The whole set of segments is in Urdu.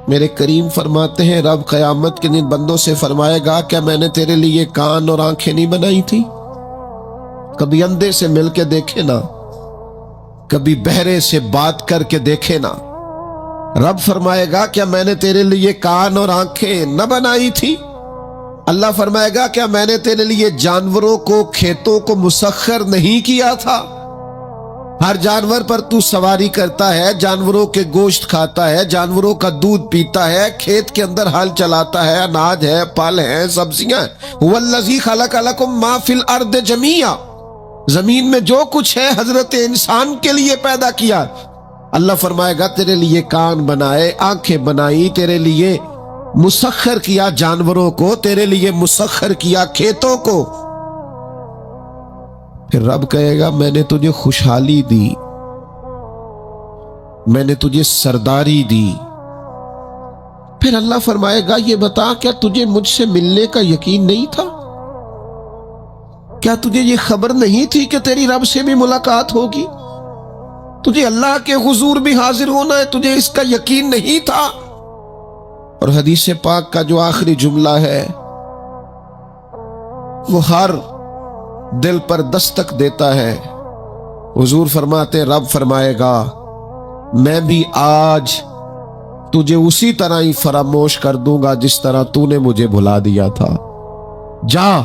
میرے کریم فرماتے ہیں رب قیامت کے دن بندوں سے فرمائے گا کیا میں نے تیرے لیے کان اور آنکھیں نہیں بنائی تھی؟ کبھی اندھے سے مل کے دیکھے نا، کبھی بہرے سے بات کر کے دیکھے نا۔ رب فرمائے گا کیا میں نے تیرے لیے کان اور آنکھیں نہ بنائی تھی؟ اللہ فرمائے گا کیا میں نے تیرے لیے جانوروں کو، کھیتوں کو مسخر نہیں کیا تھا؟ ہر جانور پر تو سواری کرتا ہے، جانوروں کے گوشت کھاتا ہے، جانوروں کا دودھ پیتا ہے، کھیت کے اندر ہل چلاتا ہے، اناج ہے، پھل ہیں، سبزیاں ہیں۔ وَالَّذِي خَلَقَ لَكُم مَّا فِي الْأَرْضِ جَمِيعًا، زمین میں جو کچھ ہے حضرت انسان کے لیے پیدا کیا۔ اللہ فرمائے گا تیرے لیے کان بنائے، آنکھیں بنائی، تیرے لیے مسخر کیا جانوروں کو، تیرے لیے مسخر کیا کھیتوں کو۔ پھر رب کہے گا میں نے تجھے خوشحالی دی، میں نے تجھے سرداری دی۔ پھر اللہ فرمائے گا یہ بتا کیا تجھے مجھ سے ملنے کا یقین نہیں تھا؟ کیا تجھے یہ خبر نہیں تھی کہ تیری رب سے بھی ملاقات ہوگی؟ تجھے اللہ کے حضور بھی حاضر ہونا ہے، تجھے اس کا یقین نہیں تھا؟ اور حدیث پاک کا جو آخری جملہ ہے وہ ہر دل پر دستک دیتا ہے۔ حضور فرماتے رب فرمائے گا میں بھی آج تجھے اسی طرح ہی فراموش کر دوں گا جس طرح تو نے مجھے بھلا دیا تھا۔ جا،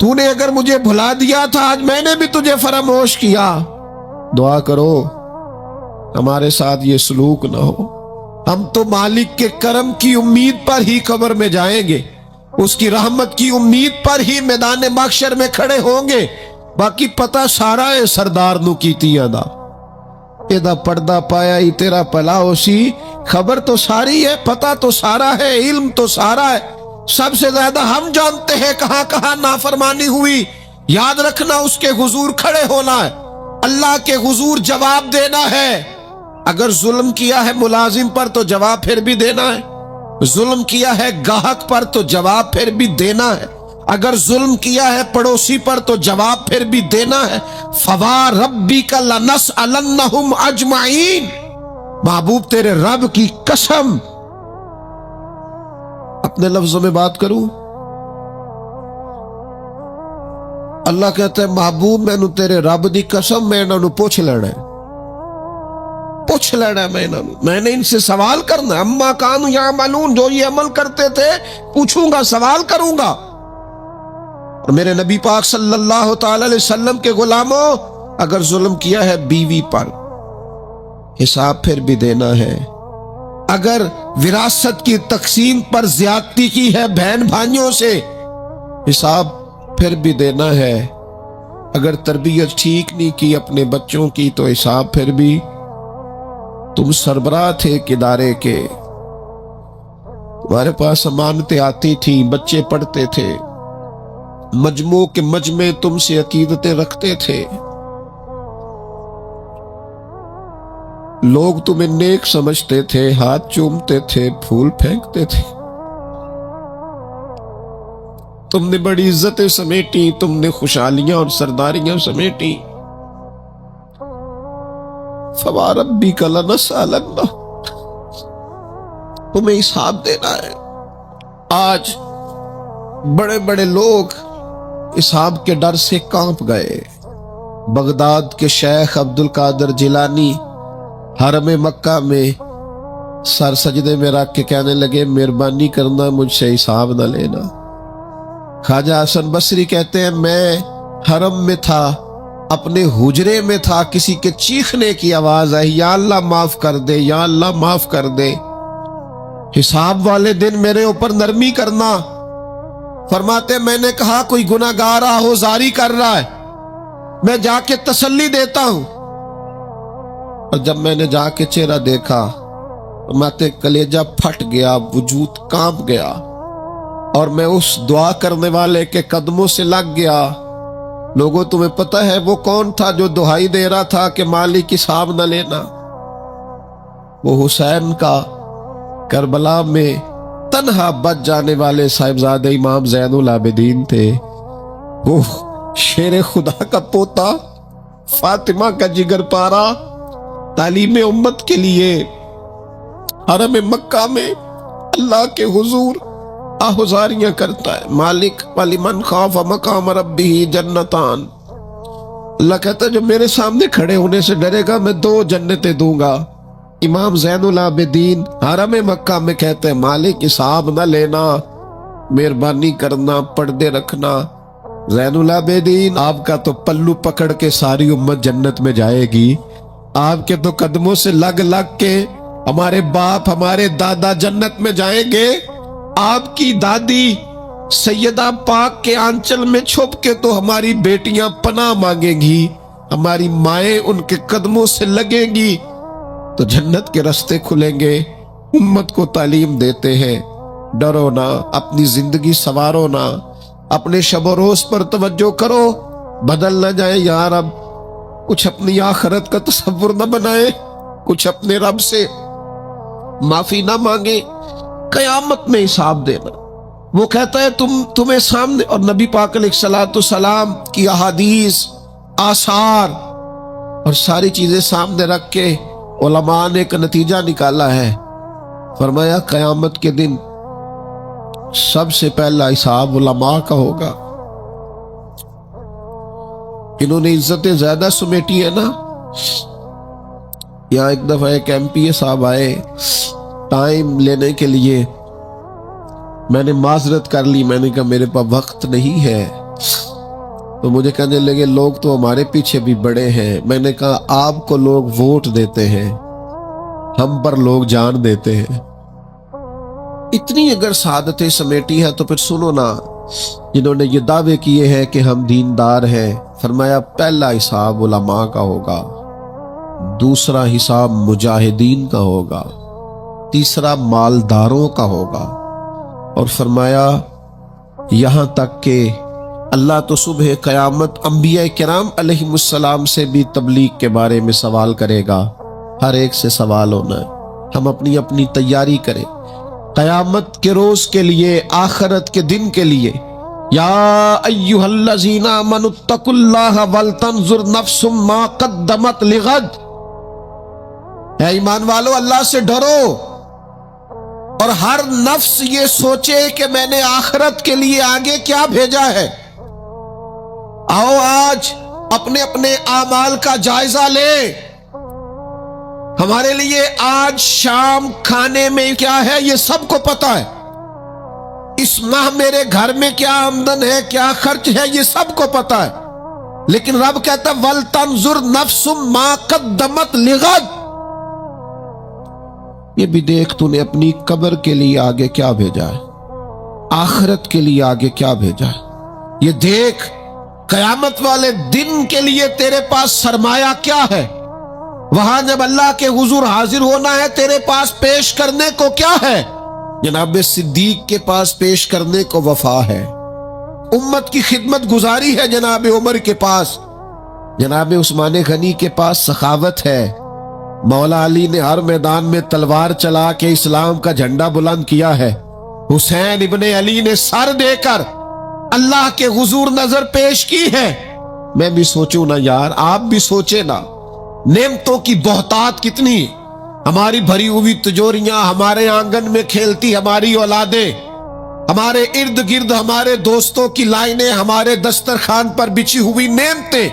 تو نے اگر مجھے بھلا دیا تھا آج میں نے بھی تجھے فراموش کیا۔ دعا کرو ہمارے ساتھ یہ سلوک نہ ہو۔ ہم تو مالک کے کرم کی امید پر ہی قبر میں جائیں گے، اس کی رحمت کی امید پر ہی میدان محشر میں کھڑے ہوں گے۔ باقی پتہ سارا ہے سردار نو کیتیاں دا، ایدہ پردہ پایا ہی تیرا پلا ہوسی۔ خبر تو ساری ہے، پتہ تو سارا ہے، علم تو سارا ہے۔ سب سے زیادہ ہم جانتے ہیں کہاں کہاں نافرمانی ہوئی۔ یاد رکھنا اس کے حضور کھڑے ہونا ہے، اللہ کے حضور جواب دینا ہے۔ اگر ظلم کیا ہے ملازم پر تو جواب پھر بھی دینا ہے، ظلم کیا ہے گاہک پر تو جواب پھر بھی دینا ہے، اگر ظلم کیا ہے پڑوسی پر تو جواب پھر بھی دینا ہے۔ فَوَرَبِّكَ لَنَسْأَلَنَّهُمْ أَجْمَعِينَ، محبوب تیرے رب کی قسم، اپنے لفظوں میں بات کروں، اللہ کہتا ہے محبوب میں نو تیرے رب دی قسم میں انہوں پوچھ لینا ہے، پوچھ لینا ہے میں نے ان سے سوال کرنا ہے۔ اما کانوا یعملون، جو یہ عمل کرتے تھے پوچھوں گا، سوال کروں گا۔ اور میرے نبی پاک صلی اللہ تعالی علیہ وسلم کے غلاموں، اگر ظلم کیا ہے بیوی پر حساب پھر بھی دینا ہے، اگر وراثت کی تقسیم پر زیادتی کی ہے بہن بھائیوں سے حساب پھر بھی دینا ہے، اگر تربیت ٹھیک نہیں کی اپنے بچوں کی تو حساب پھر بھی۔ تم سربراہ تھے ایک ادارے کے، تمہارے پاس امانتیں آتی تھیں، بچے پڑھتے تھے، مجموع کے مجمع تم سے عقیدتیں رکھتے تھے، لوگ تمہیں نیک سمجھتے تھے، ہاتھ چومتے تھے، پھول پھینکتے تھے، تم نے بڑی عزتیں سمیٹی، تم نے خوشحالیاں اور سرداریاں سمیٹی۔ فَوَرَبِّكَ لَنَسْأَلَنَّهُمْ، تمہیں حساب دینا ہے۔ آج بڑے بڑے لوگ حساب کے ڈر سے کانپ گئے۔ بغداد کے شیخ عبد القادر جیلانی حرم مکہ میں سر سجدے میں رکھ کے کہنے لگے مہربانی کرنا مجھ سے حساب نہ لینا۔ خواجہ حسن بصری کہتے ہیں میں حرم میں تھا، اپنے حجرے میں تھا، کسی کے چیخنے کی آواز آئی یا اللہ معاف کر دے، یا اللہ معاف کر دے، حساب والے دن میرے اوپر نرمی کرنا۔ فرماتے میں نے کہا کوئی گناہگار آہوزاری کر رہا ہے، میں جا کے تسلی دیتا ہوں۔ اور جب میں نے جا کے چہرہ دیکھا فرماتے کلیجہ پھٹ گیا، وجود کانپ گیا، اور میں اس دعا کرنے والے کے قدموں سے لگ گیا۔ لوگوں تمہیں پتہ ہے وہ کون تھا جو دہائی دے رہا تھا کہ مالک حساب نہ لینا؟ وہ حسین کا کربلا میں تنہا بچ جانے والے صاحبزادہ امام زین العابدین تھے، وہ شیر خدا کا پوتا، فاطمہ کا جگر پارا، تعلیم امت کے لیے حرم مکہ میں اللہ کے حضور آہوزاریاں کرتا ہے. مالک وَلِمَنْ خَافَ مَقَامَ رَبِّهِ جَنَّتَانِ. اللہ کہتا ہے جو میرے سامنے کھڑے ہونے سے ڈرے گا میں 2 جنتیں دوں گا. امام زین العابدین حرم مکہ میں کہتے ہیں مالک حساب نہ لینا، مہربانی کرنا، پردے رکھنا. زین العابدین آپ کا تو پلو پکڑ کے ساری امت جنت میں جائے گی، آپ کے تو قدموں سے لگ لگ کے ہمارے باپ ہمارے دادا جنت میں جائیں گے. آپ کی دادی سیدہ پاک کے آنچل میں چھپ کے تو ہماری بیٹیاں پناہ مانگیں گی، ہماری مائیں ان کے قدموں سے لگیں گی تو جنت کے راستے کھلیں گے. امت کو تعلیم دیتے ہیں ڈرو نہ، اپنی زندگی سنوارو نہ، اپنے شب و روز پر توجہ کرو، بدل نہ جائے یا رب. کچھ اپنی آخرت کا تصور نہ بنائے، کچھ اپنے رب سے معافی نہ مانگے. قیامت میں حساب دینا. وہ کہتا ہے تمہیں سامنے، اور نبی پاک علیہ الصلوۃ والسلام کی احادیث، آثار اور ساری چیزیں سامنے رکھ کے علماء نے ایک نتیجہ نکالا ہے. فرمایا قیامت کے دن سب سے پہلا حساب علماء کا ہوگا. انہوں نے عزتیں زیادہ سمیٹی ہے نا. یہاں ایک دفعہ ایک MP صاحب آئے ٹائم لینے کے لیے، میں نے معذرت کر لی، میں نے کہا میرے پاس وقت نہیں ہے. تو مجھے کہنے لگے لوگ تو ہمارے پیچھے بھی بڑے ہیں. میں نے کہا آپ کو لوگ ووٹ دیتے ہیں، ہم پر لوگ جان دیتے ہیں. اتنی اگر سعادتیں سمیٹی ہے تو پھر سنو نا، جنہوں نے یہ دعوے کیے ہیں کہ ہم دیندار ہیں. فرمایا پہلا حساب علماء کا ہوگا، دوسرا حساب مجاہدین کا ہوگا، تیسرا مالداروں کا ہوگا. اور فرمایا یہاں تک کہ اللہ تو صبح قیامت انبیاء کرام علیہم السلام سے بھی تبلیغ کے بارے میں سوال کرے گا. ہر ایک سے سوال ہونا ہے. ہم اپنی اپنی تیاری کریں قیامت کے روز کے لیے، آخرت کے دن کے لیے. یا ایھا الذین آمنوا اتقوا اللہ ولتنظر نفس ما قدمت لغد. اے ایمان والو اللہ سے ڈرو اور ہر نفس یہ سوچے کہ میں نے آخرت کے لیے آگے کیا بھیجا ہے. آؤ آج اپنے اپنے اعمال کا جائزہ لیں. ہمارے لیے آج شام کھانے میں کیا ہے یہ سب کو پتا ہے. اس ماہ میرے گھر میں کیا آمدن ہے، کیا خرچ ہے، یہ سب کو پتا ہے. لیکن رب کہتا ہے وَلْتَنْظُرْ نَفْسٌ مَا قَدَّمَتْ لِغَدٍ. یہ بھی دیکھ تو نے اپنی قبر کے لیے آگے کیا بھیجا ہے، آخرت کے لیے آگے کیا بھیجا ہے. یہ دیکھ قیامت والے دن کے لیے تیرے پاس سرمایہ کیا ہے. وہاں جب اللہ کے حضور حاضر ہونا ہے تیرے پاس پیش کرنے کو کیا ہے. جناب صدیق کے پاس پیش کرنے کو وفا ہے، امت کی خدمت گزاری ہے جناب عمر کے پاس، جناب عثمان غنی کے پاس سخاوت ہے، مولا علی نے ہر میدان میں تلوار چلا کے اسلام کا جھنڈا بلند کیا ہے، حسین ابن علی نے سر دے کر اللہ کے حضور نظر پیش کی ہے. میں بھی سوچوں نا یار، آپ بھی سوچے نا، نعمتوں کی بہتات کتنی. ہماری بھری ہوئی تجوریاں، ہمارے آنگن میں کھیلتی ہماری اولادیں، ہمارے ارد گرد ہمارے دوستوں کی لائنیں، ہمارے دسترخوان پر بچھی ہوئی نعمتیں،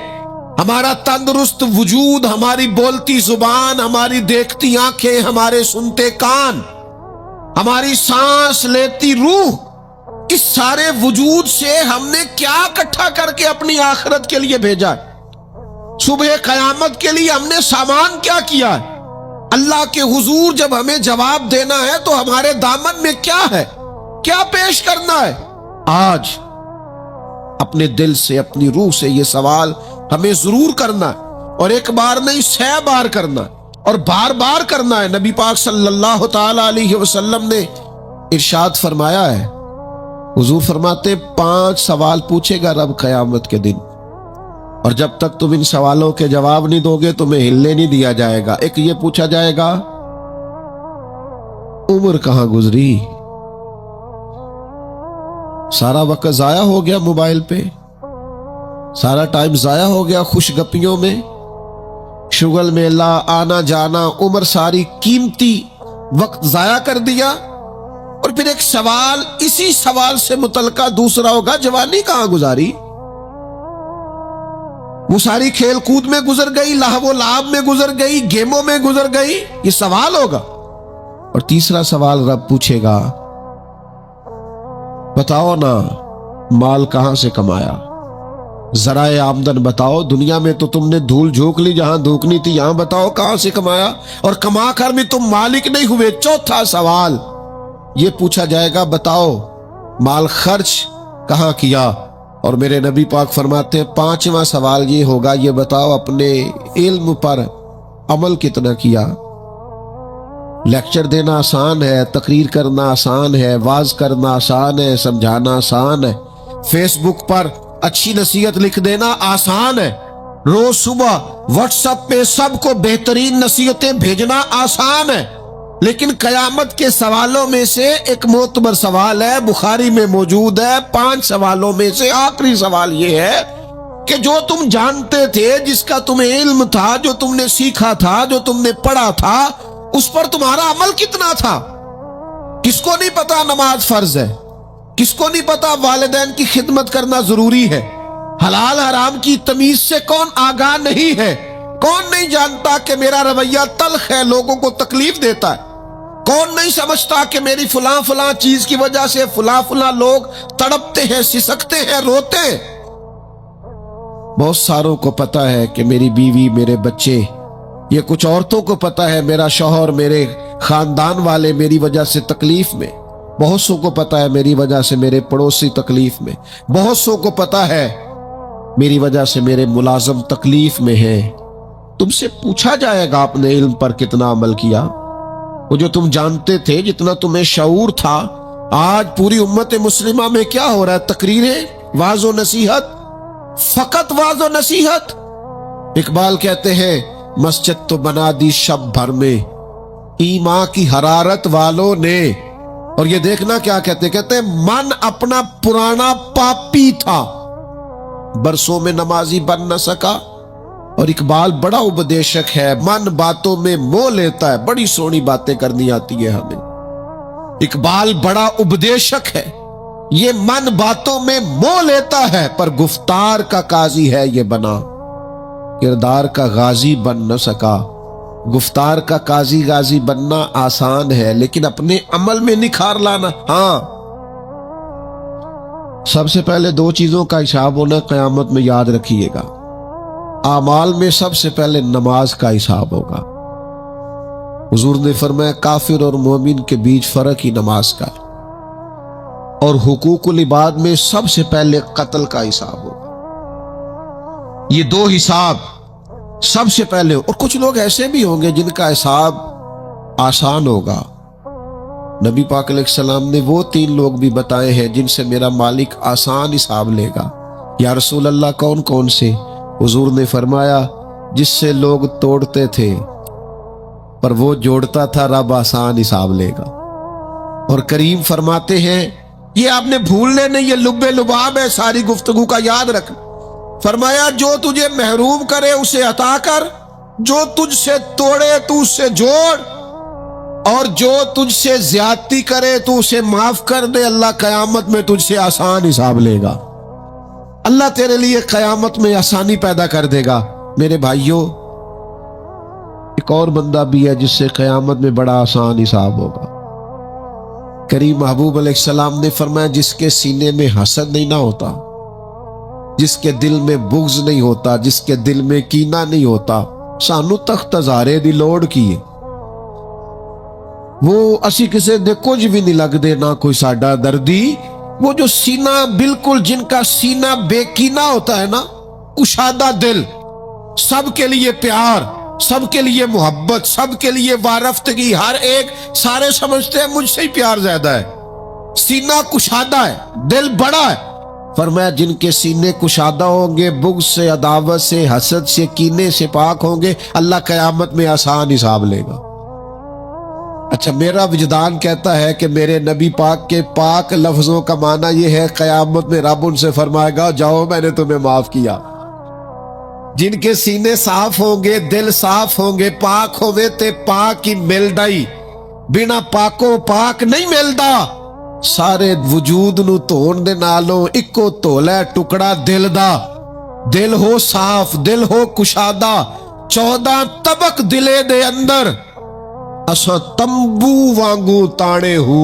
ہمارا تندرست وجود، ہماری بولتی زبان، ہماری دیکھتی آنکھیں، ہمارے سنتے کان، ہماری سانس لیتی روح. اس سارے وجود سے ہم نے کیا اکٹھا کر کے اپنی آخرت کے لیے بھیجا ہے. صبح قیامت کے لیے ہم نے سامان کیا کیا ہے. اللہ کے حضور جب ہمیں جواب دینا ہے تو ہمارے دامن میں کیا ہے، کیا پیش کرنا ہے. آج اپنے دل سے، اپنی روح سے یہ سوال ہمیں ضرور کرنا ہے، اور ایک بار نہیں 6 بار کرنا ہے، اور بار بار کرنا ہے. نبی پاک صلی اللہ تعالی علیہ وسلم نے ارشاد فرمایا ہے، حضور فرماتے 5 سوال پوچھے گا رب قیامت کے دن، اور جب تک تم ان سوالوں کے جواب نہیں دو گے تمہیں ہلنے نہیں دیا جائے گا. ایک یہ پوچھا جائے گا عمر کہاں گزری، سارا وقت ضائع ہو گیا موبائل پہ، سارا ٹائم ضائع ہو گیا خوش گپیوں میں، شغل میلہ، آنا جانا، عمر ساری قیمتی وقت ضائع کر دیا. اور پھر ایک سوال اسی سوال سے متعلقہ دوسرا ہوگا جوانی کہاں گزاری؟ وہ ساری کھیل کود میں گزر گئی، لہو و لعب میں گزر گئی، گیموں میں گزر گئی، یہ سوال ہوگا. اور تیسرا سوال رب پوچھے گا، بتاؤ نا مال کہاں سے کمایا، ذرائع آمدن بتاؤ. دنیا میں تو تم نے دھول جھونک لی جہاں دھونکنی تھی، یہاں بتاؤ کہاں سے کمایا، اور کما کر بھی تم مالک نہیں ہوئے. چوتھا سوال یہ پوچھا جائے گا، بتاؤ مال خرچ کہاں کیا. اور میرے نبی پاک فرماتے ہیں پانچواں سوال یہ ہوگا، یہ بتاؤ اپنے علم پر عمل کتنا کیا. لیکچر دینا آسان ہے، تقریر کرنا آسان ہے، واعظ کرنا آسان ہے، سمجھانا آسان ہے، فیس بک پر اچھی نصیحت لکھ دینا آسان ہے، روز صبح واٹس ایپ پہ سب کو بہترین نصیحتیں بھیجنا آسان ہے. لیکن قیامت کے سوالوں میں سے ایک معتبر سوال ہے، بخاری میں موجود ہے. 5 سوالوں میں سے آخری سوال یہ ہے کہ جو تم جانتے تھے، جس کا تمہیں علم تھا، جو تم نے سیکھا تھا، جو تم نے پڑھا تھا، اس پر تمہارا عمل کتنا تھا؟ کس کو نہیں پتا نماز فرض ہے؟ کس کو نہیں پتا والدین کی خدمت کرنا ضروری ہے؟ حلال حرام کی تمیز سے کون آگاہ نہیں ہے؟ کون نہیں جانتا کہ میرا رویہ تلخ ہے، لوگوں کو تکلیف دیتا ہے؟ کون نہیں سمجھتا کہ میری فلاں فلاں چیز کی وجہ سے فلاں فلاں لوگ تڑپتے ہیں، سسکتے ہیں، روتے ہیں؟ بہت ساروں کو پتا ہے کہ میری بیوی، میرے بچے، یہ کچھ عورتوں کو پتا ہے میرا شوہر، میرے خاندان والے میری وجہ سے تکلیف میں. بہت سو کو پتا ہے میری وجہ سے میرے پڑوسی تکلیف میں. بہت سو کو پتا ہے میری وجہ سے میرے ملازم تکلیف میں ہیں. تم سے پوچھا جائے گا اپنے علم پر کتنا عمل کیا. وہ جو تم جانتے تھے، جتنا تمہیں شعور تھا. آج پوری امت مسلمہ میں کیا ہو رہا ہے؟ تقریریں، واعظ و نصیحت، فقط واعظ و نصیحت. اقبال کہتے ہیں مسجد تو بنا دی شب بھر میں ایمان کی حرارت والوں نے. اور یہ دیکھنا کیا کہتے ہیں من اپنا پرانا پاپی تھا، برسوں میں نمازی بن نہ سکا. اور اقبال بڑا اپدیشک ہے، من باتوں میں موہ لیتا ہے. بڑی سونی باتیں کرنی آتی ہے ہمیں. اقبال بڑا اپدیشک ہے، یہ من باتوں میں موہ لیتا ہے، پر گفتار کا قاضی ہے یہ بنا، کردار کا غازی بن نہ سکا. گفتار کا قاضی غازی بننا آسان ہے، لیکن اپنے عمل میں نکھار لانا. ہاں، سب سے پہلے 2 چیزوں کا حساب ہونا قیامت میں، یاد رکھیے گا. اعمال میں سب سے پہلے نماز کا حساب ہوگا. حضور نے فرمایا کافر اور مومن کے بیچ فرق ہی نماز کا ہے. اور حقوق العباد میں سب سے پہلے قتل کا حساب ہوگا. یہ 2 حساب سب سے پہلے. اور کچھ لوگ ایسے بھی ہوں گے جن کا حساب آسان ہوگا. نبی پاک علیہ السلام نے وہ 3 لوگ بھی بتائے ہیں جن سے میرا مالک آسان حساب لے گا. یا رسول اللہ کون کون سے؟ حضور نے فرمایا جس سے لوگ توڑتے تھے پر وہ جوڑتا تھا، رب آسان حساب لے گا. اور کریم فرماتے ہیں یہ آپ نے بھولنے نہیں، یہ لب لباب ہے ساری گفتگو کا، یاد رکھ. فرمایا جو تجھے محروم کرے اسے عطا کر، جو تجھ سے توڑے تو اس سے جوڑ، اور جو تجھ سے زیادتی کرے تو اسے معاف کر دے. اللہ قیامت میں تجھ سے آسان حساب لے گا. اللہ تیرے لیے قیامت میں آسانی پیدا کر دے گا. میرے بھائیوں، ایک اور بندہ بھی ہے جس سے قیامت میں بڑا آسان حساب ہوگا. کریم محبوب علیہ السلام نے فرمایا جس کے سینے میں حسد نہیں نہ ہوتا، جس کے دل میں بغض نہیں ہوتا، جس کے دل میں کینہ نہیں ہوتا، سانو تخت ہزارے دی لوڑ کی ہے. وہ اسی کسے دے کچھ بھی نہیں لگ دے، نہ کوئی ساڈا دردی. وہ جو سینہ بالکل، جن کا سینہ بے کینہ ہوتا ہے نا، کشادہ دل، سب کے لیے پیار، سب کے لیے محبت، سب کے لیے وارفتگی، ہر ایک، سارے سمجھتے ہیں مجھ سے ہی پیار زیادہ ہے. سینہ کشادہ ہے، دل بڑا ہے. فرمایا جن کے سینے کشادہ ہوں گے، بغض سے، عداوت سے، حسد سے، کینے سے پاک ہوں گے، اللہ قیامت میں آسان حساب لے گا. اچھا، میرا وجدان کہتا ہے کہ میرے نبی پاک کے پاک لفظوں کا معنی یہ ہے قیامت میں رب ان سے فرمائے گا جاؤ میں نے تمہیں معاف کیا. جن کے سینے صاف ہوں گے، دل صاف ہوں گے، پاک ہوئے تے پاک کی مل ڈائی. ਬਿਨਾ ਪਾਕੋਂ ਪਾਕ ਨਹੀਂ ਮਿਲਦਾ। ਸਾਰੇ ਵਜੂਦ ਨੂੰ ਧੋਣ ਦੇ ਨਾਲੋਂ ਇੱਕੋ ਧੋਲਾ ਟੁਕੜਾ ਦਿਲ ਦਾ। ਦਿਲ ਹੋ ਸਾਫ਼, ਦਿਲ ਹੋ ਕੁਸ਼ਾਦਾ, 14 ਤਬਕ ਦਿਲੇ ਦੇ ਅੰਦਰ ਅਸਾਂ ਤੰਬੂ ਵਾਂਗੂ ਤਾਣੇ ਹੂ।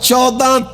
14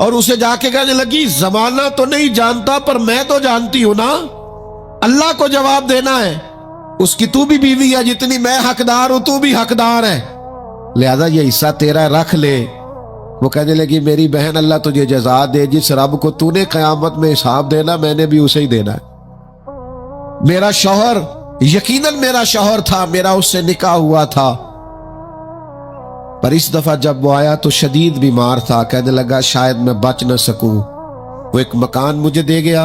اور اسے جا کے کہنے لگی زمانہ تو نہیں جانتا پر میں تو جانتی ہوں نا، اللہ کو جواب دینا ہے، اس کی تو بھی بیوی ہے، جتنی میں حقدار ہوں تو بھی حقدار ہے، لہذا یہ حصہ تیرا رکھ لے۔ وہ کہنے لگی میری بہن اللہ تجھے جزا دے، جس رب کو تو نے قیامت میں حساب دینا میں نے بھی اسے ہی دینا ہے۔ میرا شوہر یقیناً میرا شوہر تھا، میرا اس سے نکاح ہوا تھا، پر اس دفعہ جب وہ آیا تو شدید بیمار تھا، کہنے لگا شاید میں بچ نہ سکوں۔ وہ ایک مکان مجھے دے گیا،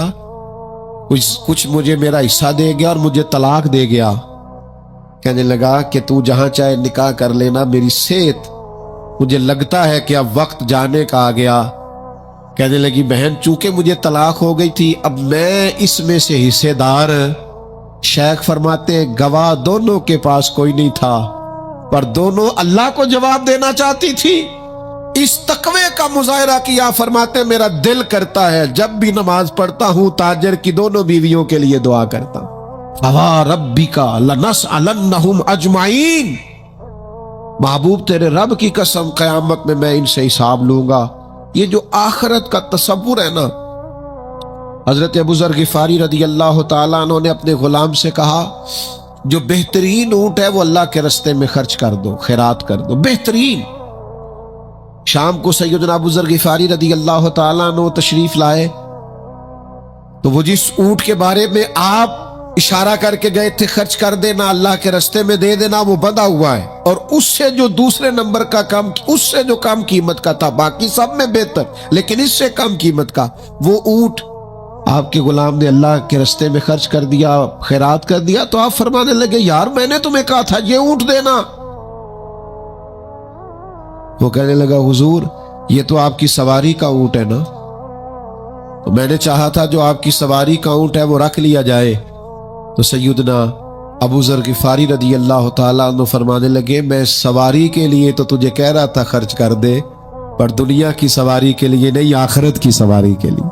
کچھ مجھے میرا حصہ دے گیا اور مجھے طلاق دے گیا۔ کہنے لگا کہ تو جہاں چاہے نکاح کر لینا، میری صحت مجھے لگتا ہے کہ اب وقت جانے کا آ گیا۔ کہنے لگی بہن چونکہ مجھے طلاق ہو گئی تھی اب میں اس میں سے حصے دار۔ شیخ فرماتے ہیں گواہ دونوں کے پاس کوئی نہیں تھا، پر دونوں اللہ کو جواب دینا چاہتی تھی۔ اس تقوی کا مظاہرہ کیا، فرماتے میرا دل کرتا ہے جب بھی نماز پڑھتا ہوں تاجر کی دونوں بیویوں کے لیے دعا کرتا ہوں، فَوَا رَبِّكَ لَنَسْأَلَنَّهُمْ أَجْمَعِينَ، محبوب تیرے رب کی قسم قیامت میں میں ان سے حساب لوں گا۔ یہ جو آخرت کا تصور ہے نا، حضرت ابو ذر غفاری رضی اللہ تعالیٰ عنہ نے اپنے غلام سے کہا جو بہترین اونٹ ہے وہ اللہ کے رستے میں خرچ کر دو، خیرات کر دو، بہترین۔ شام کو سیدنا ابو ذر غفاری رضی اللہ تعالیٰ عنہ تشریف لائے تو وہ جس اونٹ کے بارے میں آپ اشارہ کر کے گئے تھے خرچ کر دینا، اللہ کے رستے میں دے دینا، وہ بندھا ہوا ہے، اور اس سے جو دوسرے نمبر کا کم، اس سے جو کم قیمت کا تھا، باقی سب میں بہتر لیکن اس سے کم قیمت کا، وہ اونٹ آپ کے غلام نے اللہ کے رستے میں خرچ کر دیا، خیرات کر دیا۔ تو آپ فرمانے لگے یار میں نے تمہیں کہا تھا یہ اونٹ دینا۔ وہ کہنے لگا حضور یہ تو آپ کی سواری کا اونٹ ہے نا، تو میں نے چاہا تھا جو آپ کی سواری کا اونٹ ہے وہ رکھ لیا جائے۔ تو سیدنا ابو ذر غفاری رضی اللہ تعالیٰ عنہ فرمانے لگے میں سواری کے لیے تو تجھے کہہ رہا تھا خرچ کر دے، پر دنیا کی سواری کے لیے نہیں، آخرت کی سواری کے لیے۔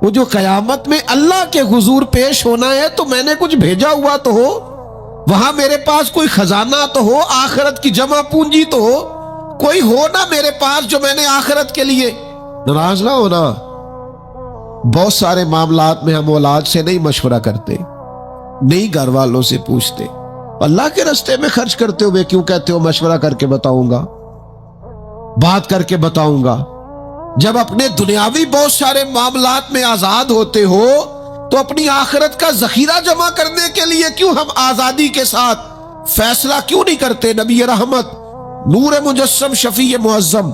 وہ جو قیامت میں اللہ کے حضور پیش ہونا ہے تو میں نے کچھ بھیجا ہوا تو ہو، وہاں میرے پاس کوئی خزانہ تو ہو، آخرت کی جمع پونجی تو ہو، کوئی ہو نا میرے پاس جو میں نے آخرت کے لیے۔ ناراض نہ ہونا، بہت سارے معاملات میں ہم اولاد سے نہیں مشورہ کرتے، نہیں گھر والوں سے پوچھتے، اللہ کے راستے میں خرچ کرتے ہوئے کیوں کہتے ہو مشورہ کر کے بتاؤں گا، بات کر کے بتاؤں گا۔ جب اپنے دنیاوی بہت سارے معاملات میں آزاد ہوتے ہو تو اپنی آخرت کا ذخیرہ جمع کرنے کے لیے کیوں ہم آزادی کے ساتھ فیصلہ کیوں نہیں کرتے؟ نبی رحمت نور مجسم شفیع معظم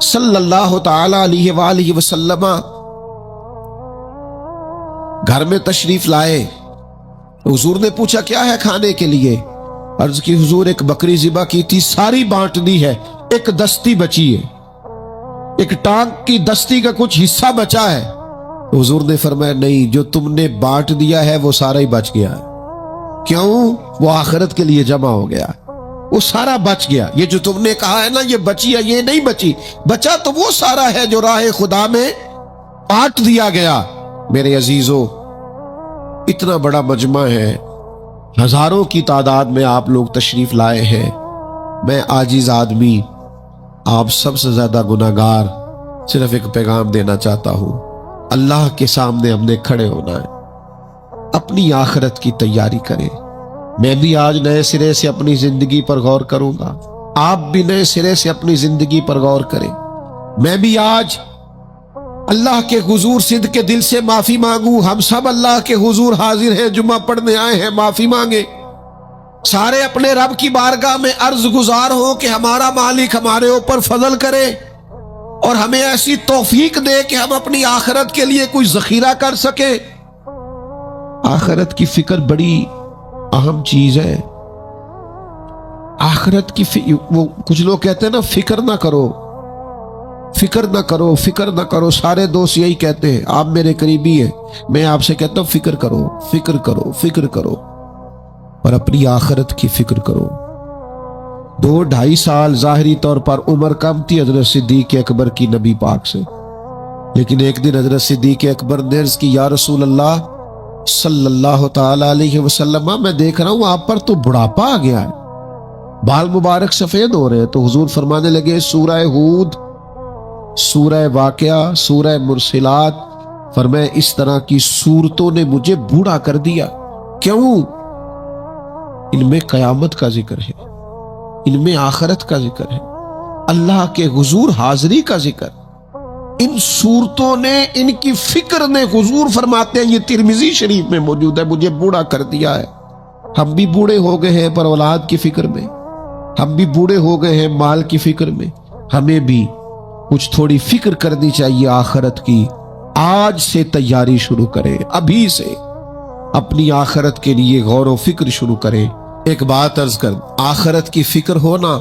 صلی اللہ تعالی علیہ وآلہ وسلم گھر میں تشریف لائے، حضور نے پوچھا کیا ہے کھانے کے لیے؟ عرض کی حضور ایک بکری ذبح کی تھی، ساری بانٹ دی ہے، ایک دستی بچی ہے، ایک ٹانگ کی دستی کا کچھ حصہ بچا ہے۔ حضور نے فرمایا نہیں، جو تم نے بانٹ دیا ہے وہ سارا ہی بچ گیا ہے۔ کیوں؟ وہ آخرت کے لیے جمع ہو گیا، وہ سارا بچ گیا۔ یہ جو تم نے کہا ہے نا یہ بچی ہے، یہ نہیں بچی، بچا تو وہ سارا ہے جو راہ خدا میں بانٹ دیا گیا۔ میرے عزیزو، اتنا بڑا مجمع ہے، ہزاروں کی تعداد میں آپ لوگ تشریف لائے ہیں، میں عاجز آدمی، آپ سب سے زیادہ گناہگار، صرف ایک پیغام دینا چاہتا ہوں، اللہ کے سامنے ہم نے کھڑے ہونا ہے، اپنی آخرت کی تیاری کریں۔ میں بھی آج نئے سرے سے اپنی زندگی پر غور کروں گا، آپ بھی نئے سرے سے اپنی زندگی پر غور کریں۔ میں بھی آج اللہ کے حضور صدق کے دل سے معافی مانگوں، ہم سب اللہ کے حضور حاضر ہیں، جمعہ پڑھنے آئے ہیں، معافی مانگے، سارے اپنے رب کی بارگاہ میں عرض گزار ہوں کہ ہمارا مالک ہمارے اوپر فضل کرے اور ہمیں ایسی توفیق دے کہ ہم اپنی آخرت کے لیے کوئی ذخیرہ کر سکیں۔ آخرت کی فکر بڑی اہم چیز ہے۔ آخرت کی وہ کچھ لوگ کہتے ہیں نا فکر نہ کرو، فکر نہ کرو، فکر نہ کرو، سارے دوست یہی کہتے ہیں، آپ میرے قریبی ہیں، میں آپ سے کہتا ہوں فکر کرو، فکر کرو، فکر کرو، اور اپنی آخرت کی فکر کرو۔ 2-2.5 سال ظاہری طور پر عمر کم تھی حضرت صدیق اکبر کی نبی پاک سے، لیکن ایک دن حضرت صدیق اکبر نے عرض کی یا رسول اللہ صلی اللہ تعالی علیہ وسلم، میں دیکھ رہا ہوں آپ پر تو بڑھاپا آ گیا ہے، بال مبارک سفید ہو رہے ہیں۔ تو حضور فرمانے لگے سورہ ہود سورہ واقعہ، سورہ مرسلات، فرمایا اس طرح کی صورتوں نے مجھے بوڑھا کر دیا۔ کیوں؟ ان میں قیامت کا ذکر ہے، ان میں آخرت کا ذکر ہے، اللہ کے حضور حاضری کا ذکر۔ ان صورتوں نے، ان کی فکر نے، حضور فرماتے ہیں یہ ترمذی شریف میں موجود ہے، مجھے بوڑھا کر دیا ہے۔ ہم بھی بوڑھے ہو گئے ہیں پر اولاد کی فکر میں، ہم بھی بوڑھے ہو گئے ہیں مال کی فکر میں۔ ہمیں بھی کچھ تھوڑی فکر کرنی چاہیے آخرت کی۔ آج سے تیاری شروع کریں، ابھی سے اپنی آخرت کے لیے غور و فکر شروع کریں۔ ایک بات عرض کر، آخرت کی فکر ہونا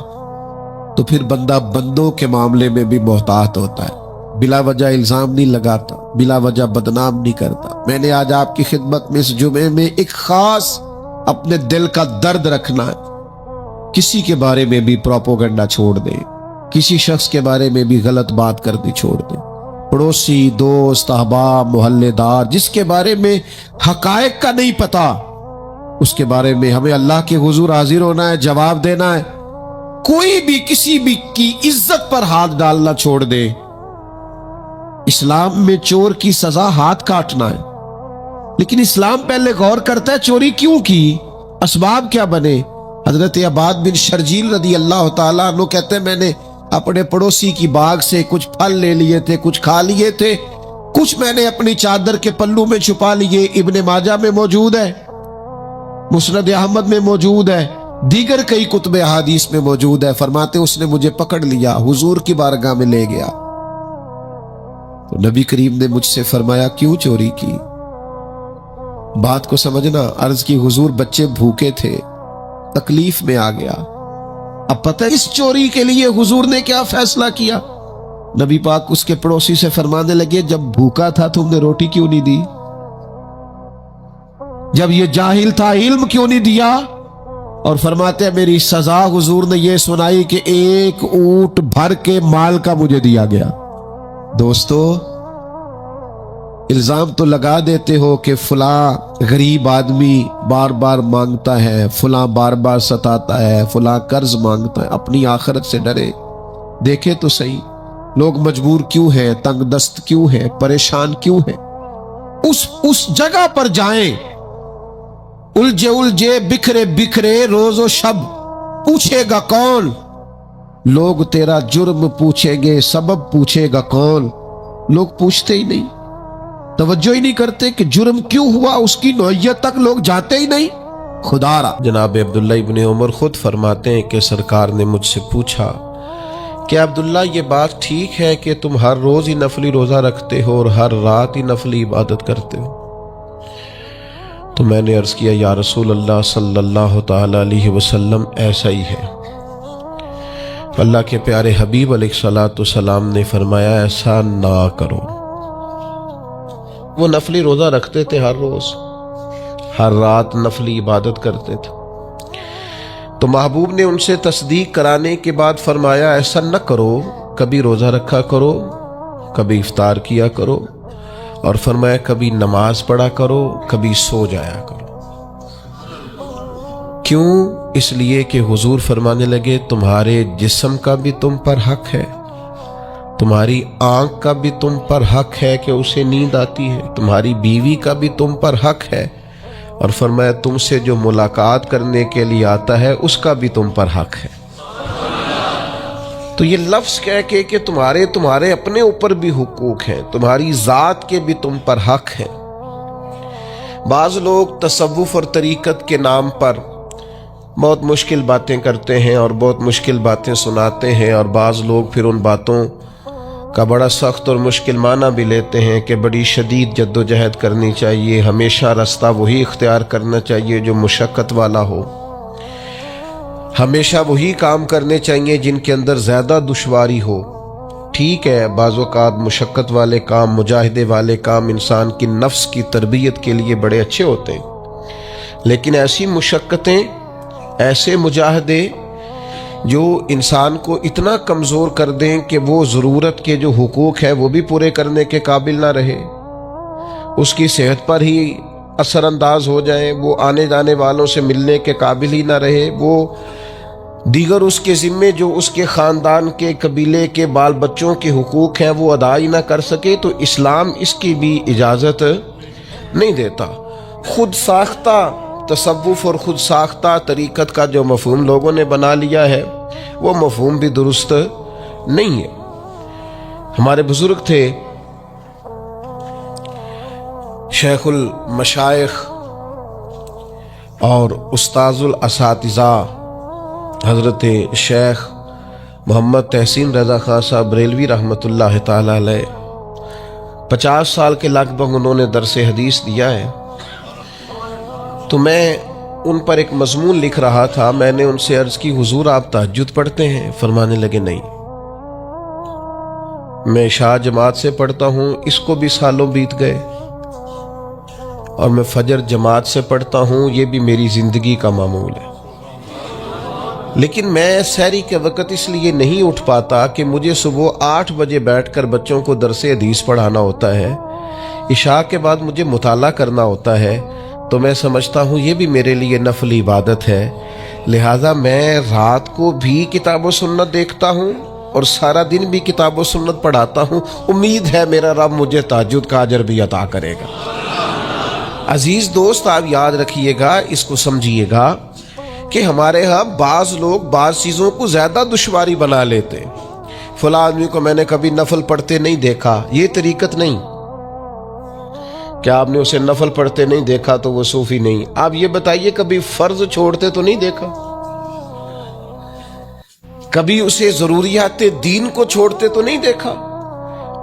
تو پھر بندہ بندوں کے معاملے میں بھی محتاط ہوتا ہے، بلا وجہ الزام نہیں لگاتا، بلا وجہ بدنام نہیں کرتا۔ میں نے آج آپ کی خدمت میں اس جمعے میں ایک خاص اپنے دل کا درد رکھنا ہے۔ کسی کے بارے میں بھی پروپیگنڈا چھوڑ دیں، کسی شخص کے بارے میں بھی غلط بات کرنی چھوڑ دیں۔ پڑوسی، دوست، احباب، محلے دار، جس کے بارے میں حقائق کا نہیں پتا، اس کے بارے میں ہمیں اللہ کے حضور حاضر ہونا ہے، جواب دینا ہے۔ کوئی بھی کسی بھی کی عزت پر ہاتھ ڈالنا چھوڑ دے۔ اسلام میں چور کی سزا ہاتھ کاٹنا ہے، لیکن اسلام پہلے غور کرتا ہے چوری کیوں کی، اسباب کیا بنے۔ حضرت عباد بن شرجیل رضی اللہ تعالیٰ عنہ کہتے ہیں میں نے اپنے پڑوسی کی باغ سے کچھ پھل لے لیے تھے، کچھ کھا لیے تھے، کچھ میں نے اپنی چادر کے پلو میں چھپا لیے۔ ابن ماجہ میں موجود ہے، مسند احمد میں موجود ہے، دیگر کئی کتب احادیث میں موجود ہے۔ فرماتے اس نے مجھے پکڑ لیا، حضور کی بارگاہ میں لے گیا، تو نبی کریم نے مجھ سے فرمایا کیوں چوری کی؟ بات کو سمجھنا۔ عرض کی حضور بچے بھوکے تھے، تکلیف میں آ گیا۔ اب پتہ اس چوری کے لیے حضور نے کیا فیصلہ کیا؟ نبی پاک اس کے پڑوسی سے فرمانے لگے جب بھوکا تھا تم نے روٹی کیوں نہیں دی؟ جب یہ جاہل تھا علم کیوں نہیں دیا؟ اور فرماتے ہیں میری سزا حضور نے یہ سنائی کہ ایک اونٹ بھر کے مال کا مجھے دیا گیا۔ دوستو، الزام تو لگا دیتے ہو کہ فلاں غریب آدمی بار بار مانگتا ہے، فلاں بار بار ستاتا ہے، فلاں قرض مانگتا ہے۔ اپنی آخرت سے ڈرے، دیکھے تو صحیح لوگ مجبور کیوں ہیں، تنگ دست کیوں ہیں، پریشان کیوں ہیں۔ اس جگہ پر جائیں، الجھے الجھے بکھرے بکھرے روز و شب، پوچھے گا کون؟ لوگ تیرا جرم پوچھیں گے، سبب پوچھے گا کون؟ لوگ پوچھتے ہی نہیں، توجہ ہی نہیں کرتے کہ جرم کیوں ہوا، اس کی نوعیت تک لوگ جاتے ہی نہیں۔ خدا را جناب عبداللہ ابن عمر خود فرماتے ہیں کہ سرکار نے مجھ سے پوچھا کہ عبداللہ یہ بات ٹھیک ہے کہ تم ہر روز ہی نفلی روزہ رکھتے ہو اور ہر رات ہی نفلی عبادت کرتے ہو؟ تو میں نے عرض کیا یا رسول اللہ صلی اللہ تعالی علیہ وسلم ایسا ہی ہے۔ اللہ کے پیارے حبیب علیہ الصلوۃ والسلام نے فرمایا ایسا نہ کرو۔ وہ نفلی روزہ رکھتے تھے، ہر روز ہر رات نفلی عبادت کرتے تھے۔ تو محبوب نے ان سے تصدیق کرانے کے بعد فرمایا ایسا نہ کرو، کبھی روزہ رکھا کرو، کبھی افطار کیا کرو، اور فرمایا کبھی نماز پڑھا کرو، کبھی سو جایا کرو۔ کیوں؟ اس لیے کہ حضور فرمانے لگے تمہارے جسم کا بھی تم پر حق ہے، تمہاری آنکھ کا بھی تم پر حق ہے کہ اسے نیند آتی ہے، تمہاری بیوی کا بھی تم پر حق ہے، اور فرمایا تم سے جو ملاقات کرنے کے لیے آتا ہے اس کا بھی تم پر حق ہے۔ تو یہ لفظ کہہ کے کہ تمہارے اپنے اوپر بھی حقوق ہیں، تمہاری ذات کے بھی تم پر حق ہیں۔ بعض لوگ تصوف اور طریقت کے نام پر بہت مشکل باتیں کرتے ہیں اور بہت مشکل باتیں سناتے ہیں، اور بعض لوگ پھر ان باتوں کا بڑا سخت اور مشکل معنی بھی لیتے ہیں کہ بڑی شدید جد و جہد کرنی چاہیے، ہمیشہ راستہ وہی اختیار کرنا چاہیے جو مشقت والا ہو، ہمیشہ وہی کام کرنے چاہیے جن کے اندر زیادہ دشواری ہو۔ ٹھیک ہے، بعض اوقات مشقت والے کام، مجاہدے والے کام انسان کی نفس کی تربیت کے لیے بڑے اچھے ہوتے ہیں، لیکن ایسی مشقتیں، ایسے مجاہدے جو انسان کو اتنا کمزور کر دیں کہ وہ ضرورت کے جو حقوق ہے وہ بھی پورے کرنے کے قابل نہ رہے، اس کی صحت پر ہی اثر انداز ہو جائیں، وہ آنے جانے والوں سے ملنے کے قابل ہی نہ رہے، وہ دیگر اس کے ذمے جو اس کے خاندان کے قبیلے کے بال بچوں کے حقوق ہیں وہ ادا ہی نہ کر سکے تو اسلام اس کی بھی اجازت نہیں دیتا۔ خود ساختہ تصوف اور خود ساختہ طریقت کا جو مفہوم لوگوں نے بنا لیا ہے وہ مفہوم بھی درست نہیں ہے۔ ہمارے بزرگ تھے شیخ المشائخ اور استاذ الاساتذہ حضرت شیخ محمد تحسین رضا خان صاحب بریلوی رحمۃ اللہ تعالی علیہ 50 سال کے لگ بھگ انہوں نے درس حدیث دیا ہے۔ تو میں ان پر ایک مضمون لکھ رہا تھا، میں نے ان سے عرض کی حضور آپ تہجد پڑھتے ہیں؟ فرمانے لگے نہیں، میں عشاء جماعت سے پڑھتا ہوں، اس کو بھی سالوں بیت گئے، اور میں فجر جماعت سے پڑھتا ہوں، یہ بھی میری زندگی کا معمول ہے، لیکن میں سحری کے وقت اس لیے نہیں اٹھ پاتا کہ مجھے صبح 8 بجے بیٹھ کر بچوں کو درس حدیث پڑھانا ہوتا ہے، عشاء کے بعد مجھے مطالعہ کرنا ہوتا ہے، تو میں سمجھتا ہوں یہ بھی میرے لیے نفل عبادت ہے، لہٰذا میں رات کو بھی کتاب و سنت دیکھتا ہوں اور سارا دن بھی کتاب و سنت پڑھاتا ہوں، امید ہے میرا رب مجھے تہجد کا اجر بھی عطا کرے گا۔ عزیز دوست، آپ یاد رکھیے گا، اس کو سمجھیے گا کہ ہمارے ہاں بعض لوگ بعض چیزوں کو زیادہ دشواری بنا لیتے ہیں۔ فلاں آدمی کو میں نے کبھی نفل پڑھتے نہیں دیکھا، یہ طریقت نہیں۔ کیا آپ نے اسے نفل پڑھتے نہیں دیکھا تو وہ صوفی نہیں؟ آپ یہ بتائیے کبھی فرض چھوڑتے تو نہیں دیکھا؟ کبھی اسے ضروریات دین کو چھوڑتے تو نہیں دیکھا؟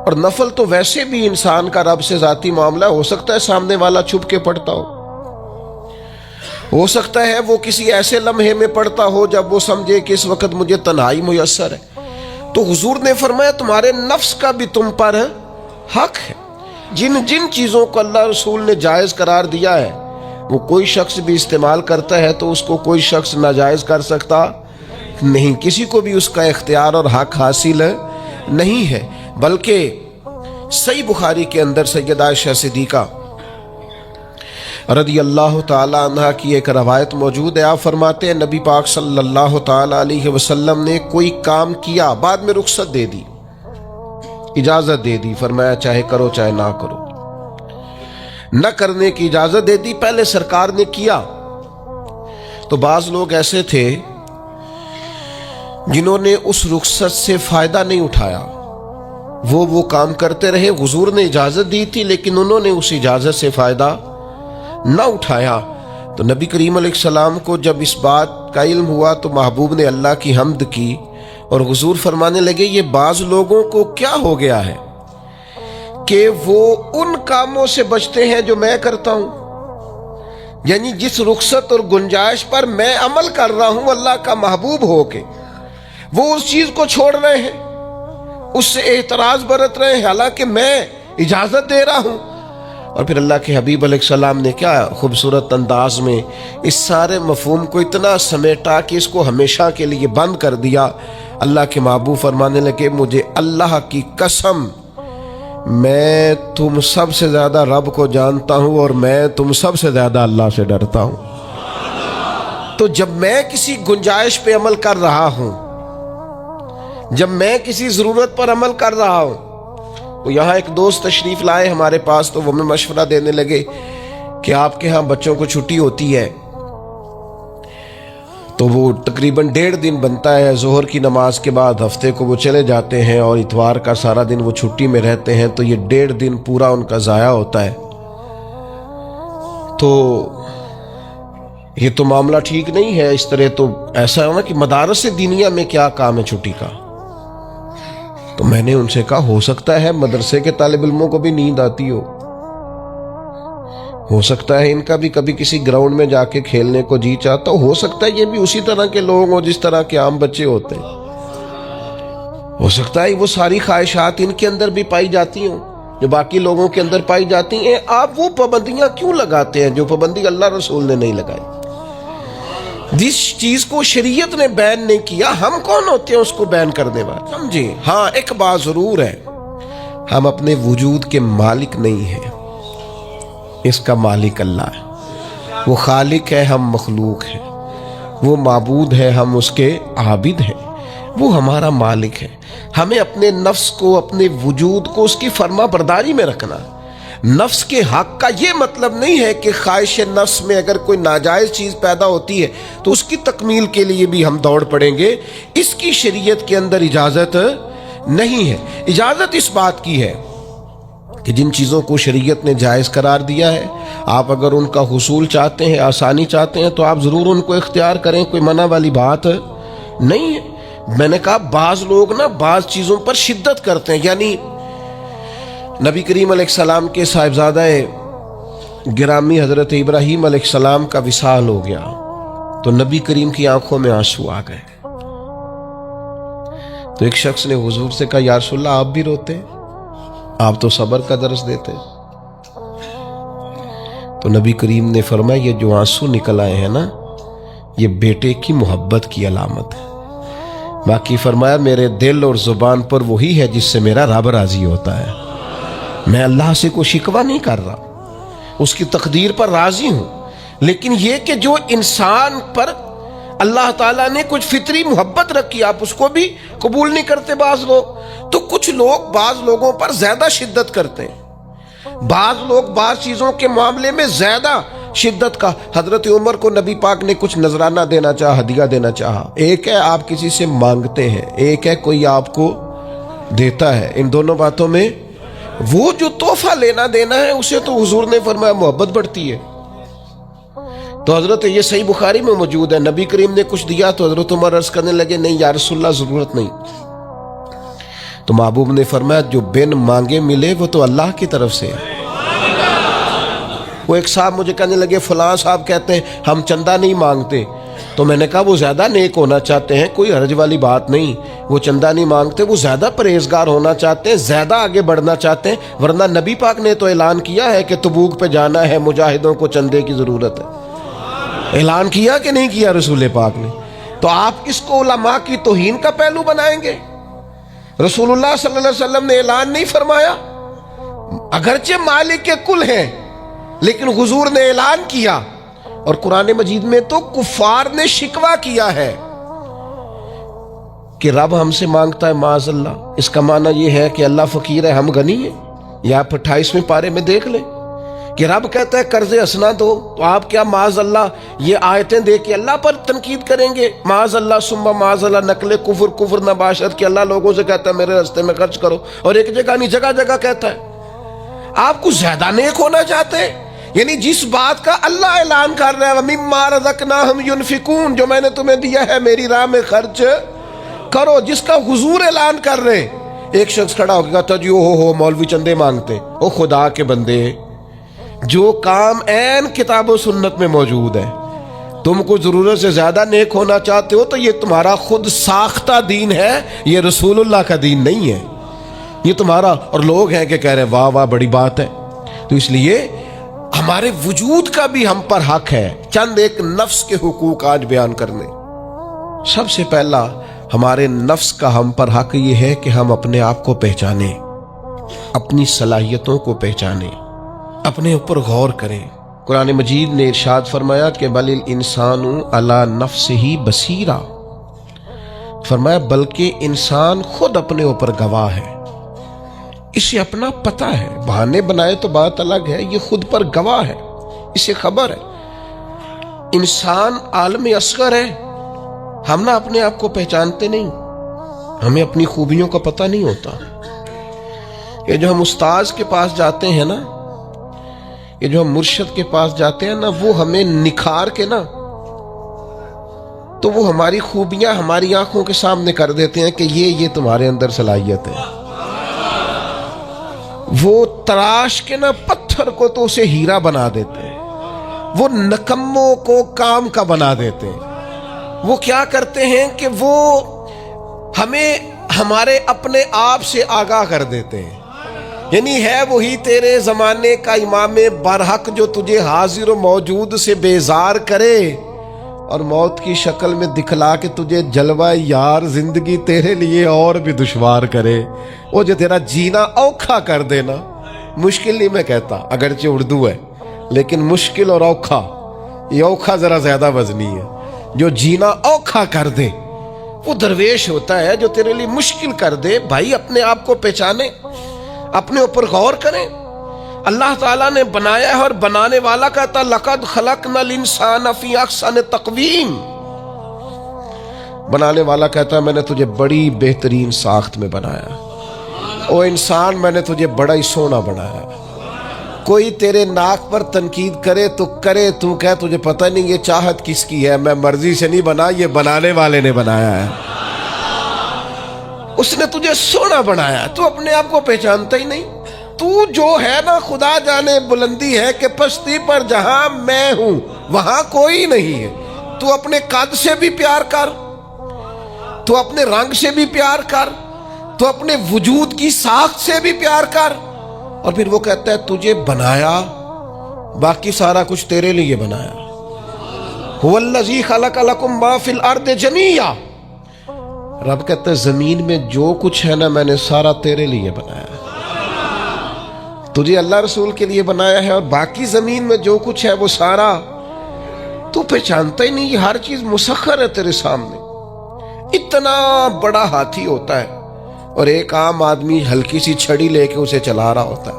اور نفل تو ویسے بھی انسان کا رب سے ذاتی معاملہ، ہو سکتا ہے سامنے والا چھپ کے پڑھتا ہو سکتا ہے وہ کسی ایسے لمحے میں پڑھتا ہو جب وہ سمجھے کہ اس وقت مجھے تنہائی میسر ہے۔ تو حضور نے فرمایا تمہارے نفس کا بھی تم پر حق ہے۔ جن جن چیزوں کو اللہ رسول نے جائز قرار دیا ہے وہ کوئی شخص بھی استعمال کرتا ہے تو اس کو کوئی شخص ناجائز کر سکتا نہیں، کسی کو بھی اس کا اختیار اور حق حاصل نہیں ہے۔ بلکہ صحیح بخاری کے اندر سیدہ عائشہ صدیقہ رضی اللہ تعالی عنہ کی ایک روایت موجود ہے، آپ فرماتے ہیں نبی پاک صلی اللہ تعالی علیہ وسلم نے کوئی کام کیا، بعد میں رخصت دے دی، اجازت دے دی، فرمایا چاہے کرو چاہے نہ کرو، نہ کرنے کی اجازت دے دی، پہلے سرکار نے کیا۔ تو بعض لوگ ایسے تھے جنہوں نے اس رخصت سے فائدہ نہیں اٹھایا، وہ کام کرتے رہے، حضور نے اجازت دی تھی لیکن انہوں نے اس اجازت سے فائدہ نہ اٹھایا۔ تو نبی کریم علیہ السلام کو جب اس بات کا علم ہوا تو محبوب نے اللہ کی حمد کی اور حضور فرمانے لگے یہ بعض لوگوں کو کیا ہو گیا ہے کہ وہ ان کاموں سے بچتے ہیں جو میں کرتا ہوں، یعنی جس رخصت اور گنجائش پر میں عمل کر رہا ہوں اللہ کا محبوب ہو کے وہ اس چیز کو چھوڑ رہے ہیں، اس سے اعتراض برت رہے ہیں، حالانکہ میں اجازت دے رہا ہوں۔ اور پھر اللہ کے حبیب علیہ السلام نے کیا خوبصورت انداز میں اس سارے مفہوم کو اتنا سمیٹا کہ اس کو ہمیشہ کے لیے بند کر دیا۔ اللہ کے محبوب فرمانے لگے مجھے اللہ کی قسم میں تم سب سے زیادہ رب کو جانتا ہوں اور میں تم سب سے زیادہ اللہ سے ڈرتا ہوں۔ تو جب میں کسی گنجائش پہ عمل کر رہا ہوں، جب میں کسی ضرورت پر عمل کر رہا ہوں، تو یہاں ایک دوست تشریف لائے ہمارے پاس تو وہ ہمیں مشورہ دینے لگے کہ آپ کے ہاں بچوں کو چھٹی ہوتی ہے تو وہ تقریباً 1.5 دن بنتا ہے، ظہر کی نماز کے بعد ہفتے کو وہ چلے جاتے ہیں اور اتوار کا سارا دن وہ چھٹی میں رہتے ہیں، تو یہ 1.5 دن پورا ان کا ضائع ہوتا ہے۔ تو یہ تو معاملہ ٹھیک نہیں ہے، اس طرح تو ایسا ہے نا کہ مدارس دینیہ میں کیا کام ہے چھٹی کا؟ تو میں نے ان سے کہا ہو سکتا ہے مدرسے کے طالب علموں کو بھی نیند آتی ہو سکتا ہے ان کا بھی کبھی کسی گراؤنڈ میں جا کے کھیلنے کو جی چاہتا ہو سکتا ہے یہ بھی اسی طرح کے لوگ ہوں جس طرح کے عام بچے ہوتے ہیں، ہو سکتا ہے وہ ساری خواہشات ان کے اندر بھی پائی جاتی ہوں جو باقی لوگوں کے اندر پائی جاتی ہیں۔ آپ وہ پابندیاں کیوں لگاتے ہیں جو پابندی اللہ رسول نے نہیں لگائی؟ جس چیز کو شریعت نے بین نہیں کیا ہم کون ہوتے ہیں اس کو بین کرنے والے؟ سمجھے؟ ہاں ایک بات ضرور ہے، ہم اپنے وجود کے مالک نہیں ہیں، اس کا مالک اللہ ہے، وہ خالق ہے، ہم مخلوق ہیں۔ وہ معبود ہے، ہم اس کے عابد ہیں، وہ ہمارا مالک ہے۔ ہمیں اپنے نفس کو، اپنے وجود کو اس کی فرما برداری میں رکھنا۔ نفس کے حق کا یہ مطلب نہیں ہے کہ خواہش نفس میں اگر کوئی ناجائز چیز پیدا ہوتی ہے تو اس کی تکمیل کے لیے بھی ہم دوڑ پڑیں گے، اس کی شریعت کے اندر اجازت نہیں ہے۔ اجازت اس بات کی ہے کہ جن چیزوں کو شریعت نے جائز قرار دیا ہے، آپ اگر ان کا حصول چاہتے ہیں، آسانی چاہتے ہیں، تو آپ ضرور ان کو اختیار کریں، کوئی منع والی بات نہیں ہے۔ میں نے کہا بعض لوگ بعض چیزوں پر شدت کرتے ہیں، یعنی نبی کریم علیہ السلام کے صاحبزادہ گرامی حضرت ابراہیم علیہ السلام کا وصال ہو گیا تو نبی کریم کی آنکھوں میں آنسو آ گئے۔ تو ایک شخص نے حضور سے کہا، یا رسول اللہ آپ بھی روتے، آپ تو صبر کا درس دیتے۔ تو نبی کریم نے فرمایا، یہ جو آنسو نکل آئے ہیں نا، یہ بیٹے کی محبت کی علامت ہے۔ باقی فرمایا، میرے دل اور زبان پر وہی ہے جس سے میرا رب راضی ہوتا ہے۔ میں اللہ سے کوئی شکوہ نہیں کر رہا، اس کی تقدیر پر راضی ہوں، لیکن یہ کہ جو انسان پر اللہ تعالیٰ نے کچھ فطری محبت رکھی، آپ اس کو بھی قبول نہیں کرتے بعض لوگ۔ تو کچھ لوگ بعض لوگوں پر زیادہ شدت کرتے ہیں، بعض لوگ بعض چیزوں کے معاملے میں زیادہ شدت کا۔ حضرت عمر کو نبی پاک نے کچھ نذرانہ دینا چاہا، ہدیہ دینا چاہا۔ ایک ہے آپ کسی سے مانگتے ہیں، ایک ہے کوئی آپ کو دیتا ہے۔ ان دونوں باتوں میں وہ جو تحفہ لینا دینا ہے، اسے تو حضور نے فرمایا محبت بڑھتی ہے۔ تو حضرت، یہ صحیح بخاری میں موجود ہے، نبی کریم نے کچھ دیا تو حضرت عمر عرض کرنے لگے، نہیں یا رسول اللہ ضرورت نہیں۔ تو محبوب نے فرمایا، جو بن مانگے ملے وہ تو اللہ کی طرف سے ہے۔ وہ ایک صاحب مجھے کہنے لگے، فلاں صاحب کہتے ہیں ہم چندہ نہیں مانگتے۔ تو میں نے کہا وہ زیادہ نیک ہونا چاہتے ہیں، کوئی حرج والی بات نہیں، وہ چندہ نہیں مانگتے، وہ زیادہ پرہیزگار ہونا چاہتے ہیں، زیادہ آگے بڑھنا چاہتے ہیں، ورنہ نبی پاک نے تو اعلان کیا ہے کہ تبوک پہ جانا ہے، مجاہدوں کو چندے کی ضرورت ہے۔ اعلان کیا کہ نہیں کیا رسول پاک نے؟ تو آپ کس کو علماء کی توہین کا پہلو بنائیں گے؟ رسول اللہ صلی اللہ علیہ وسلم نے اعلان نہیں فرمایا؟ اگرچہ مالک کے کل ہیں، لیکن حضور نے اعلان کیا۔ اور قرآن مجید میں تو کفار نے شکوہ کیا ہے کہ رب ہم سے مانگتا ہے معاذ اللہ۔ اس کا معنی یہ ہے کہ اللہ فقیر ہے، ہم غنی ہیں۔ یا آپ 28ویں پارے میں دیکھ لیں کہ رب کہتا ہے قرض حسنہ دو، تو آپ کیا معاذ اللہ یہ آیتیں دے کے اللہ پر تنقید کریں گے؟ معاذ اللہ ثم معاذ اللہ، نقل کفر نباشر کہ اللہ لوگوں سے کہتا ہے میرے راستے میں خرچ کرو، اور ایک جگہ نہیں جگہ جگہ کہتا ہے۔ آپ کچھ زیادہ نیک ہونا چاہتے ہیں، یعنی جس بات کا اللہ اعلان کر رہا ہے وَمِمَّا رَزَقْنَاهُمْ يُنْفِقُونَ، جو میں نے تمہیں دیا ہے میری راہ میں خرچ کرو، جس کا حضور اعلان کر رہے ہیں۔ ایک شخص کھڑا ہو کے کہتا جی ہو مولوی چندے مانگتے۔ او خدا کے بندے، جو کام عین کتاب و سنت میں موجود ہے، تم کو ضرورت سے زیادہ نیک ہونا چاہتے ہو تو یہ تمہارا خود ساختہ دین ہے، یہ رسول اللہ کا دین نہیں ہے، یہ تمہارا۔ اور لوگ ہیں کہ کہہ رہے ہیں واہ واہ بڑی بات ہے۔ تو اس لیے ہمارے وجود کا بھی ہم پر حق ہے۔ چند ایک نفس کے حقوق آج بیان کرنے۔ سب سے پہلا ہمارے نفس کا ہم پر حق یہ ہے کہ ہم اپنے آپ کو پہچانیں، اپنی صلاحیتوں کو پہچانیں، اپنے اوپر غور کریں۔ قرآن مجید نے ارشاد فرمایا کہ بل الانسان علی نفسہ بصیرہ، فرمایا بلکہ انسان خود اپنے اوپر گواہ ہے، اسے اپنا پتہ ہے۔ بہانے بنائے تو بات الگ ہے، یہ خود پر گواہ ہے، اسے خبر ہے۔ انسان عالم اصغر ہے، ہم نہ اپنے آپ کو پہچانتے نہیں، ہمیں اپنی خوبیوں کا پتہ نہیں ہوتا۔ یہ جو ہم استاذ کے پاس جاتے ہیں نا، یہ جو ہم مرشد کے پاس جاتے ہیں نا، وہ ہمیں نکھار کے نا تو وہ ہماری خوبیاں ہماری آنکھوں کے سامنے کر دیتے ہیں کہ یہ تمہارے اندر صلاحیت ہے۔ وہ تراش کے نا پتھر کو تو اسے ہیرا بنا دیتے ہیں، وہ نکموں کو کام کا بنا دیتے ہیں۔ وہ کیا کرتے ہیں کہ وہ ہمیں ہمارے اپنے آپ سے آگاہ کر دیتے ہیں، یعنی ہے وہی تیرے زمانے کا امام برحق جو تجھے حاضر و موجود سے بیزار کرے اور موت کی شکل میں دکھلا کے تجھے جلوہ یار زندگی تیرے لیے اور بھی دشوار کرے، وہ جو تیرا جینا اوکھا کر دینا۔ مشکل نہیں میں کہتا، اگرچہ اردو ہے لیکن مشکل اور اوکھا، یہ اوکھا ذرا زیادہ وزنی ہے۔ جو جینا اوکھا کر دے وہ درویش ہوتا ہے جو تیرے لیے مشکل کر دے. بھائی اپنے آپ کو پہچانے, اپنے اوپر غور کریں. اللہ تعالیٰ نے بنایا ہے اور بنانے والا کہتا لقد خلقنا الانسان فی احسن تقویم. بنانے والا کہتا ہے میں نے تجھے بڑی بہترین ساخت میں بنایا. او انسان میں نے تجھے بڑا ہی سونا بنایا. کوئی تیرے ناک پر تنقید کرے تو کرے, تو کہے تجھے پتہ نہیں یہ چاہت کس کی ہے, میں مرضی سے نہیں بنا, یہ بنانے والے نے بنایا ہے. اس نے تجھے سونا بنایا, تو اپنے آپ کو پہچانتا ہی نہیں. تو جو ہے نا خدا جانے بلندی ہے کہ پستی پر جہاں میں ہوں وہاں کوئی نہیں ہے. تو اپنے قد سے بھی پیار کر, تو اپنے رنگ سے بھی پیار کر, تو اپنے وجود کی ساخت سے بھی پیار کر. اور پھر وہ کہتا ہے تجھے بنایا, باقی سارا کچھ تیرے لیے بنایا. هو الذی خلق لکم ما فی الارض جمیعا. رب کہتا ہے زمین میں جو کچھ ہے نا میں نے سارا تیرے لیے بنایا. تجھے اللہ رسول کے لیے بنایا ہے, اور باقی زمین میں جو کچھ ہے وہ سارا تو پہچانتا ہی نہیں. یہ ہر چیز مسخر ہے تیرے سامنے. اتنا بڑا ہاتھی ہوتا ہے اور ایک عام آدمی ہلکی سی چھڑی لے کے اسے چلا رہا ہوتا ہے.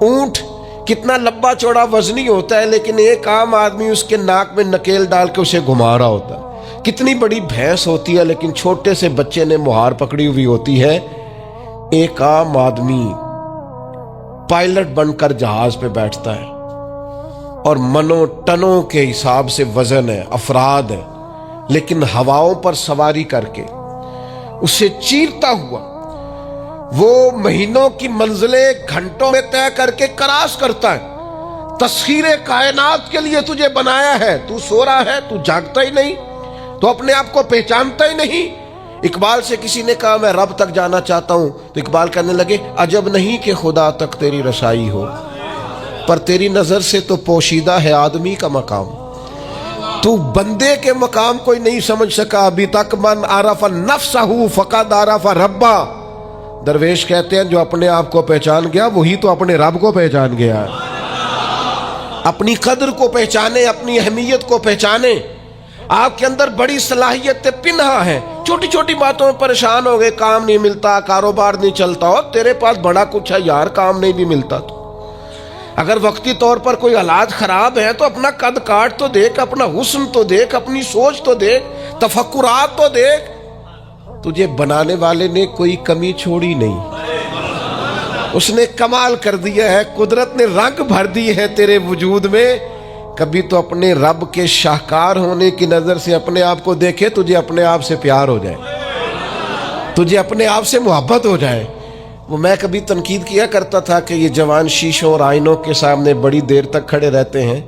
اونٹ کتنا لمبا چوڑا وزنی ہوتا ہے لیکن ایک عام آدمی اس کے ناک میں نکیل ڈال کے اسے گھما رہا ہوتا ہے. کتنی بڑی بھینس ہوتی ہے لیکن چھوٹے سے بچے نے مہار پکڑی ہوئی ہوتی ہے. ایک عام آدمی پائلٹ بن کر جہاز پہ بیٹھتا ہے اور منوں ٹنوں کے حساب سے وزن ہے, افراد ہے, لیکن ہواؤں پر سواری کر کے اسے چیرتا ہوا وہ مہینوں کی منزلیں گھنٹوں میں طے کر کے کراس کرتا ہے. تسخیر کائنات کے لیے تجھے بنایا ہے, تو سو رہا ہے, تو جاگتا ہی نہیں, تو اپنے آپ کو پہچانتا ہی نہیں. اقبال سے کسی نے کہا میں رب تک جانا چاہتا ہوں, تو اقبال کہنے لگے عجب نہیں کہ خدا تک تیری رسائی ہو, پر تیری نظر سے تو پوشیدہ ہے آدمی کا مقام. تو بندے کے مقام کوئی نہیں سمجھ سکا ابھی تک. من عرف نفسہ فقد عرف ربا. درویش کہتے ہیں جو اپنے آپ کو پہچان گیا وہی تو اپنے رب کو پہچان گیا. اپنی قدر کو پہچانے, اپنی اہمیت کو پہچانے. آپ کے اندر بڑی صلاحیت پنہا ہے. چھوٹی چھوٹی باتوں میں پریشان ہو گئے, کام نہیں ملتا, کاروبار نہیں چلتا, اور تیرے پاس بڑا کچھ ہے یار, کام نہیں بھی ملتا. تو اگر وقتی طور پر کوئی حالات خراب ہے تو اپنا قد کاٹ تو دیکھ, اپنا حسن تو دیکھ, اپنی سوچ تو دیکھ, تفکرات تو دیکھ. تجھے بنانے والے نے کوئی کمی چھوڑی نہیں, اس نے کمال کر دیا ہے. قدرت نے رنگ بھر دی ہے تیرے وجود میں. کبھی تو اپنے رب کے شاہکار ہونے کی نظر سے اپنے آپ کو دیکھے, تجھے اپنے آپ سے پیار ہو جائے, تجھے اپنے آپ سے محبت ہو جائے. وہ میں کبھی تنقید کیا کرتا تھا کہ یہ جوان شیشوں اور آئینوں کے سامنے بڑی دیر تک کھڑے رہتے ہیں.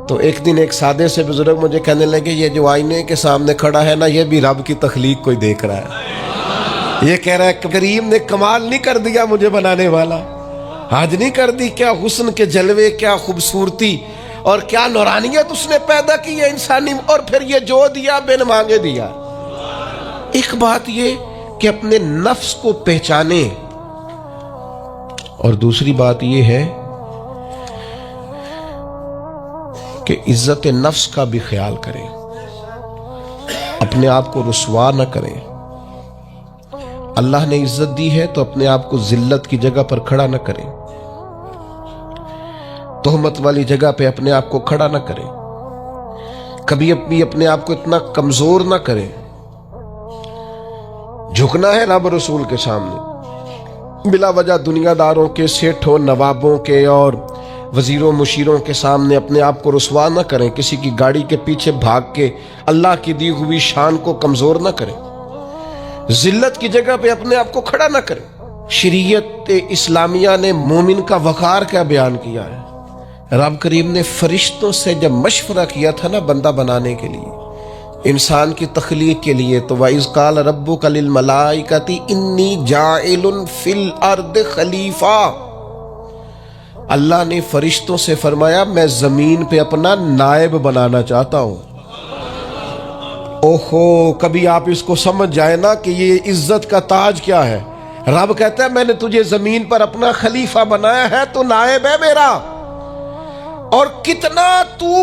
تو ایک دن ایک سادے سے بزرگ مجھے کہنے لگے یہ جو آئینے کے سامنے کھڑا ہے نا یہ بھی رب کی تخلیق کوئی دیکھ رہا ہے. یہ کہہ رہا ہے کریم نے کمال نہیں کر دیا مجھے بنانے والا, حج نہیں کر دی, کیا حسن کے جلوے, کیا خوبصورتی اور کیا نورانیت اس نے پیدا کی ہے انسانی. اور پھر یہ جو دیا بن مانگے دیا. ایک بات یہ کہ اپنے نفس کو پہچانے, اور دوسری بات یہ ہے کہ عزت نفس کا بھی خیال کریں, اپنے آپ کو رسوا نہ کریں. اللہ نے عزت دی ہے تو اپنے آپ کو ذلت کی جگہ پر کھڑا نہ کریں, تہمت والی جگہ پہ اپنے آپ کو کھڑا نہ کریں, کبھی اپنے آپ کو اتنا کمزور نہ کریں. جھکنا ہے رب رسول کے سامنے, بلا وجہ دنیا داروں کے, سیٹھوں, نوابوں کے اور وزیروں مشیروں کے سامنے اپنے آپ کو رسوا نہ کریں. کسی کی گاڑی کے پیچھے بھاگ کے اللہ کی دی ہوئی شان کو کمزور نہ کریں. ذلت کی جگہ پہ اپنے آپ کو کھڑا نہ کریں. شریعت اسلامیہ نے مومن کا وقار کیا بیان کیا ہے. رب کریم نے فرشتوں سے جب مشورہ کیا تھا نا بندہ بنانے کے لیے, انسان کی تخلیق کے لیے, تو وَإِذْ قَالَ رَبُّكَ لِلْمَلَائِكَةِ إِنِّي جَاعِلٌ فِي الْأَرْضِ خَلِيفَةً. اللہ نے فرشتوں سے فرمایا میں زمین پہ اپنا نائب بنانا چاہتا ہوں. اوہو, کبھی آپ اس کو سمجھ جائے نا کہ یہ عزت کا تاج کیا ہے. رب کہتا ہے میں نے تجھے زمین پر اپنا خلیفہ بنایا ہے, تو نائب ہے میرا. اور کتنا تو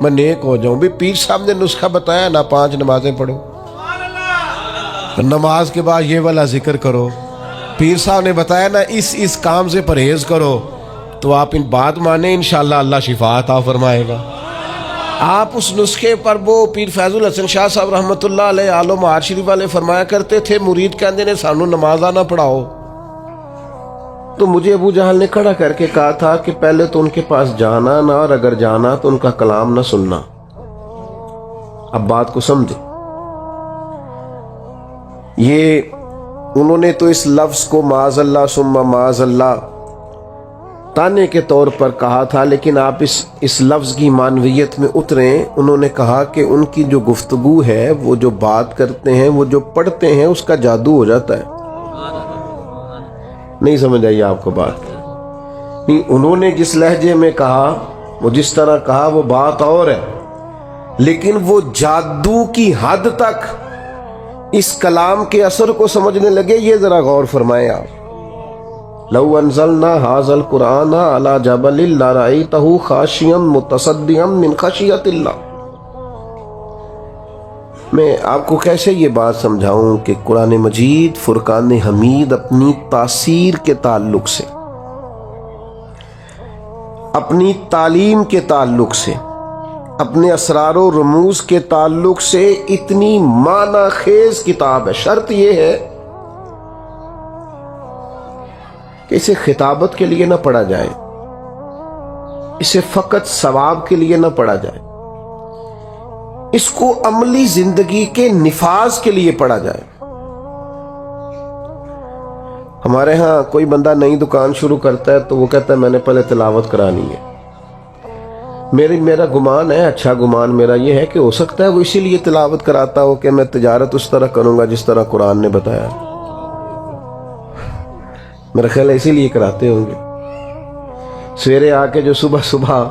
میں نیک ہو جاؤں. بھی پیر صاحب نے نسخہ بتایا نا 5 نمازیں پڑھو, نماز کے بعد یہ والا ذکر کرو. پیر صاحب نے بتایا نا اس کام سے پرہیز کرو, تو آپ ان بات مانیں انشاءاللہ اللہ شفا عطا فرمائے گا. آپ اس نسخے پر وہ پیر فیض الحسن شاہ صاحب رحمۃ اللہ علیہ آل و معاد شریف والے فرمایا کرتے تھے, مرید کہندے نے سانو نمازاں نہ پڑھاؤ. تو مجھے ابو جہل نے کھڑا کر کے کہا تھا کہ پہلے تو ان کے پاس جانا نہ, اور اگر جانا تو ان کا کلام نہ سننا. اب بات کو سمجھے, یہ انہوں نے تو اس لفظ کو معاذ اللہ ثم معاذ اللہ تانے کے طور پر کہا تھا, لیکن آپ اس لفظ کی معنویت میں اتریں. انہوں نے کہا کہ ان کی جو گفتگو ہے, وہ جو بات کرتے ہیں, وہ جو پڑھتے ہیں, اس کا جادو ہو جاتا ہے. نہیں سمجھ آئی آپ کو بات؟ نہیں, انہوں نے جس لہجے میں کہا, وہ جس طرح کہا, وہ بات اور ہے, لیکن وہ جادو کی حد تک اس کلام کے اثر کو سمجھنے لگے. یہ ذرا غور فرمائیں آپ. لو انزلنا هذا القرآن على جبل لرأيته خاشعا متصدعا من خشیۃ اللہ. میں آپ کو کیسے یہ بات سمجھاؤں کہ قرآن مجید فرقان حمید اپنی تاثیر کے تعلق سے, اپنی تعلیم کے تعلق سے, اپنے اسرار و رموز کے تعلق سے اتنی معنی خیز کتاب ہے. شرط یہ ہے کہ اسے خطابت کے لیے نہ پڑھا جائے, اسے فقط ثواب کے لیے نہ پڑھا جائے, اس کو عملی زندگی کے نفاذ کے لیے پڑھا جائے. ہمارے ہاں کوئی بندہ نئی دکان شروع کرتا ہے تو وہ کہتا ہے میں نے پہلے تلاوت کرانی ہے. میرا گمان ہے, اچھا گمان میرا یہ ہے کہ ہو سکتا ہے وہ اسی لیے تلاوت کراتا ہو کہ میں تجارت اس طرح کروں گا جس طرح قرآن نے بتایا. میرا خیال ہے اسی لیے کراتے ہوں گے. سویرے آ کے جو صبح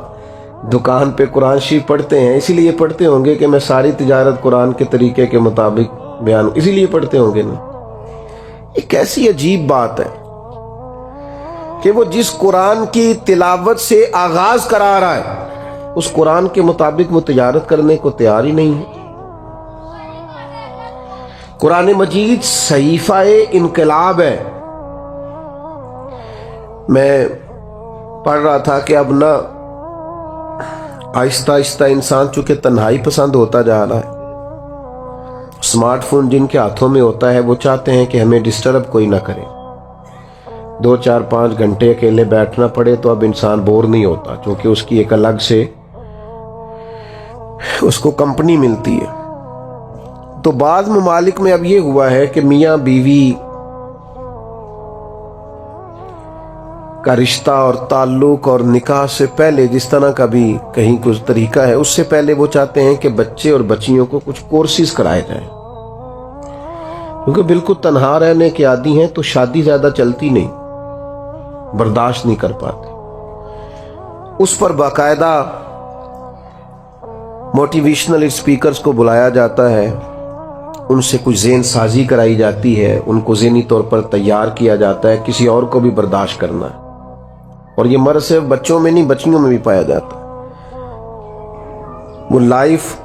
دکان پہ قرآن شریف پڑھتے ہیں, اسی لیے پڑھتے ہوں گے کہ میں ساری تجارت قرآن کے طریقے کے مطابق بیان, اسی لیے پڑھتے ہوں گے نا. یہ کیسی عجیب بات ہے کہ وہ جس قرآن کی تلاوت سے آغاز کرا رہا ہے, اس قرآن کے مطابق وہ تجارت کرنے کو تیار ہی نہیں ہے. قرآن مجید صحیفہ انقلاب ہے. میں پڑھ رہا تھا کہ اب نہ آہستہ آہستہ انسان چونکہ تنہائی پسند ہوتا جا رہا ہے. اسمارٹ فون جن کے ہاتھوں میں ہوتا ہے وہ چاہتے ہیں کہ ہمیں ڈسٹرب کوئی نہ کرے. 2 4 5 گھنٹے اکیلے بیٹھنا پڑے تو اب انسان بور نہیں ہوتا, چونکہ اس کی ایک الگ سے اس کو کمپنی ملتی ہے. تو بعض ممالک میں اب یہ ہوا ہے کہ میاں بیوی کا رشتہ اور تعلق اور نکاح سے پہلے جس طرح کا بھی کہیں کچھ طریقہ ہے, اس سے پہلے وہ چاہتے ہیں کہ بچے اور بچیوں کو کچھ کورسز کرائے جائیں, کیونکہ بالکل تنہا رہنے کے عادی ہیں تو شادی زیادہ چلتی نہیں, برداشت نہیں کر پاتے. اس پر باقاعدہ موٹیویشنل اسپیکرز کو بلایا جاتا ہے, ان سے کچھ ذہن سازی کرائی جاتی ہے, ان کو ذہنی طور پر تیار کیا جاتا ہے, کسی اور کو بھی برداشت کرنا ہے. اور یہ مرض صرف بچوں میں نہیں, بچیوں میں بھی پایا جاتا ہے. وہ لائف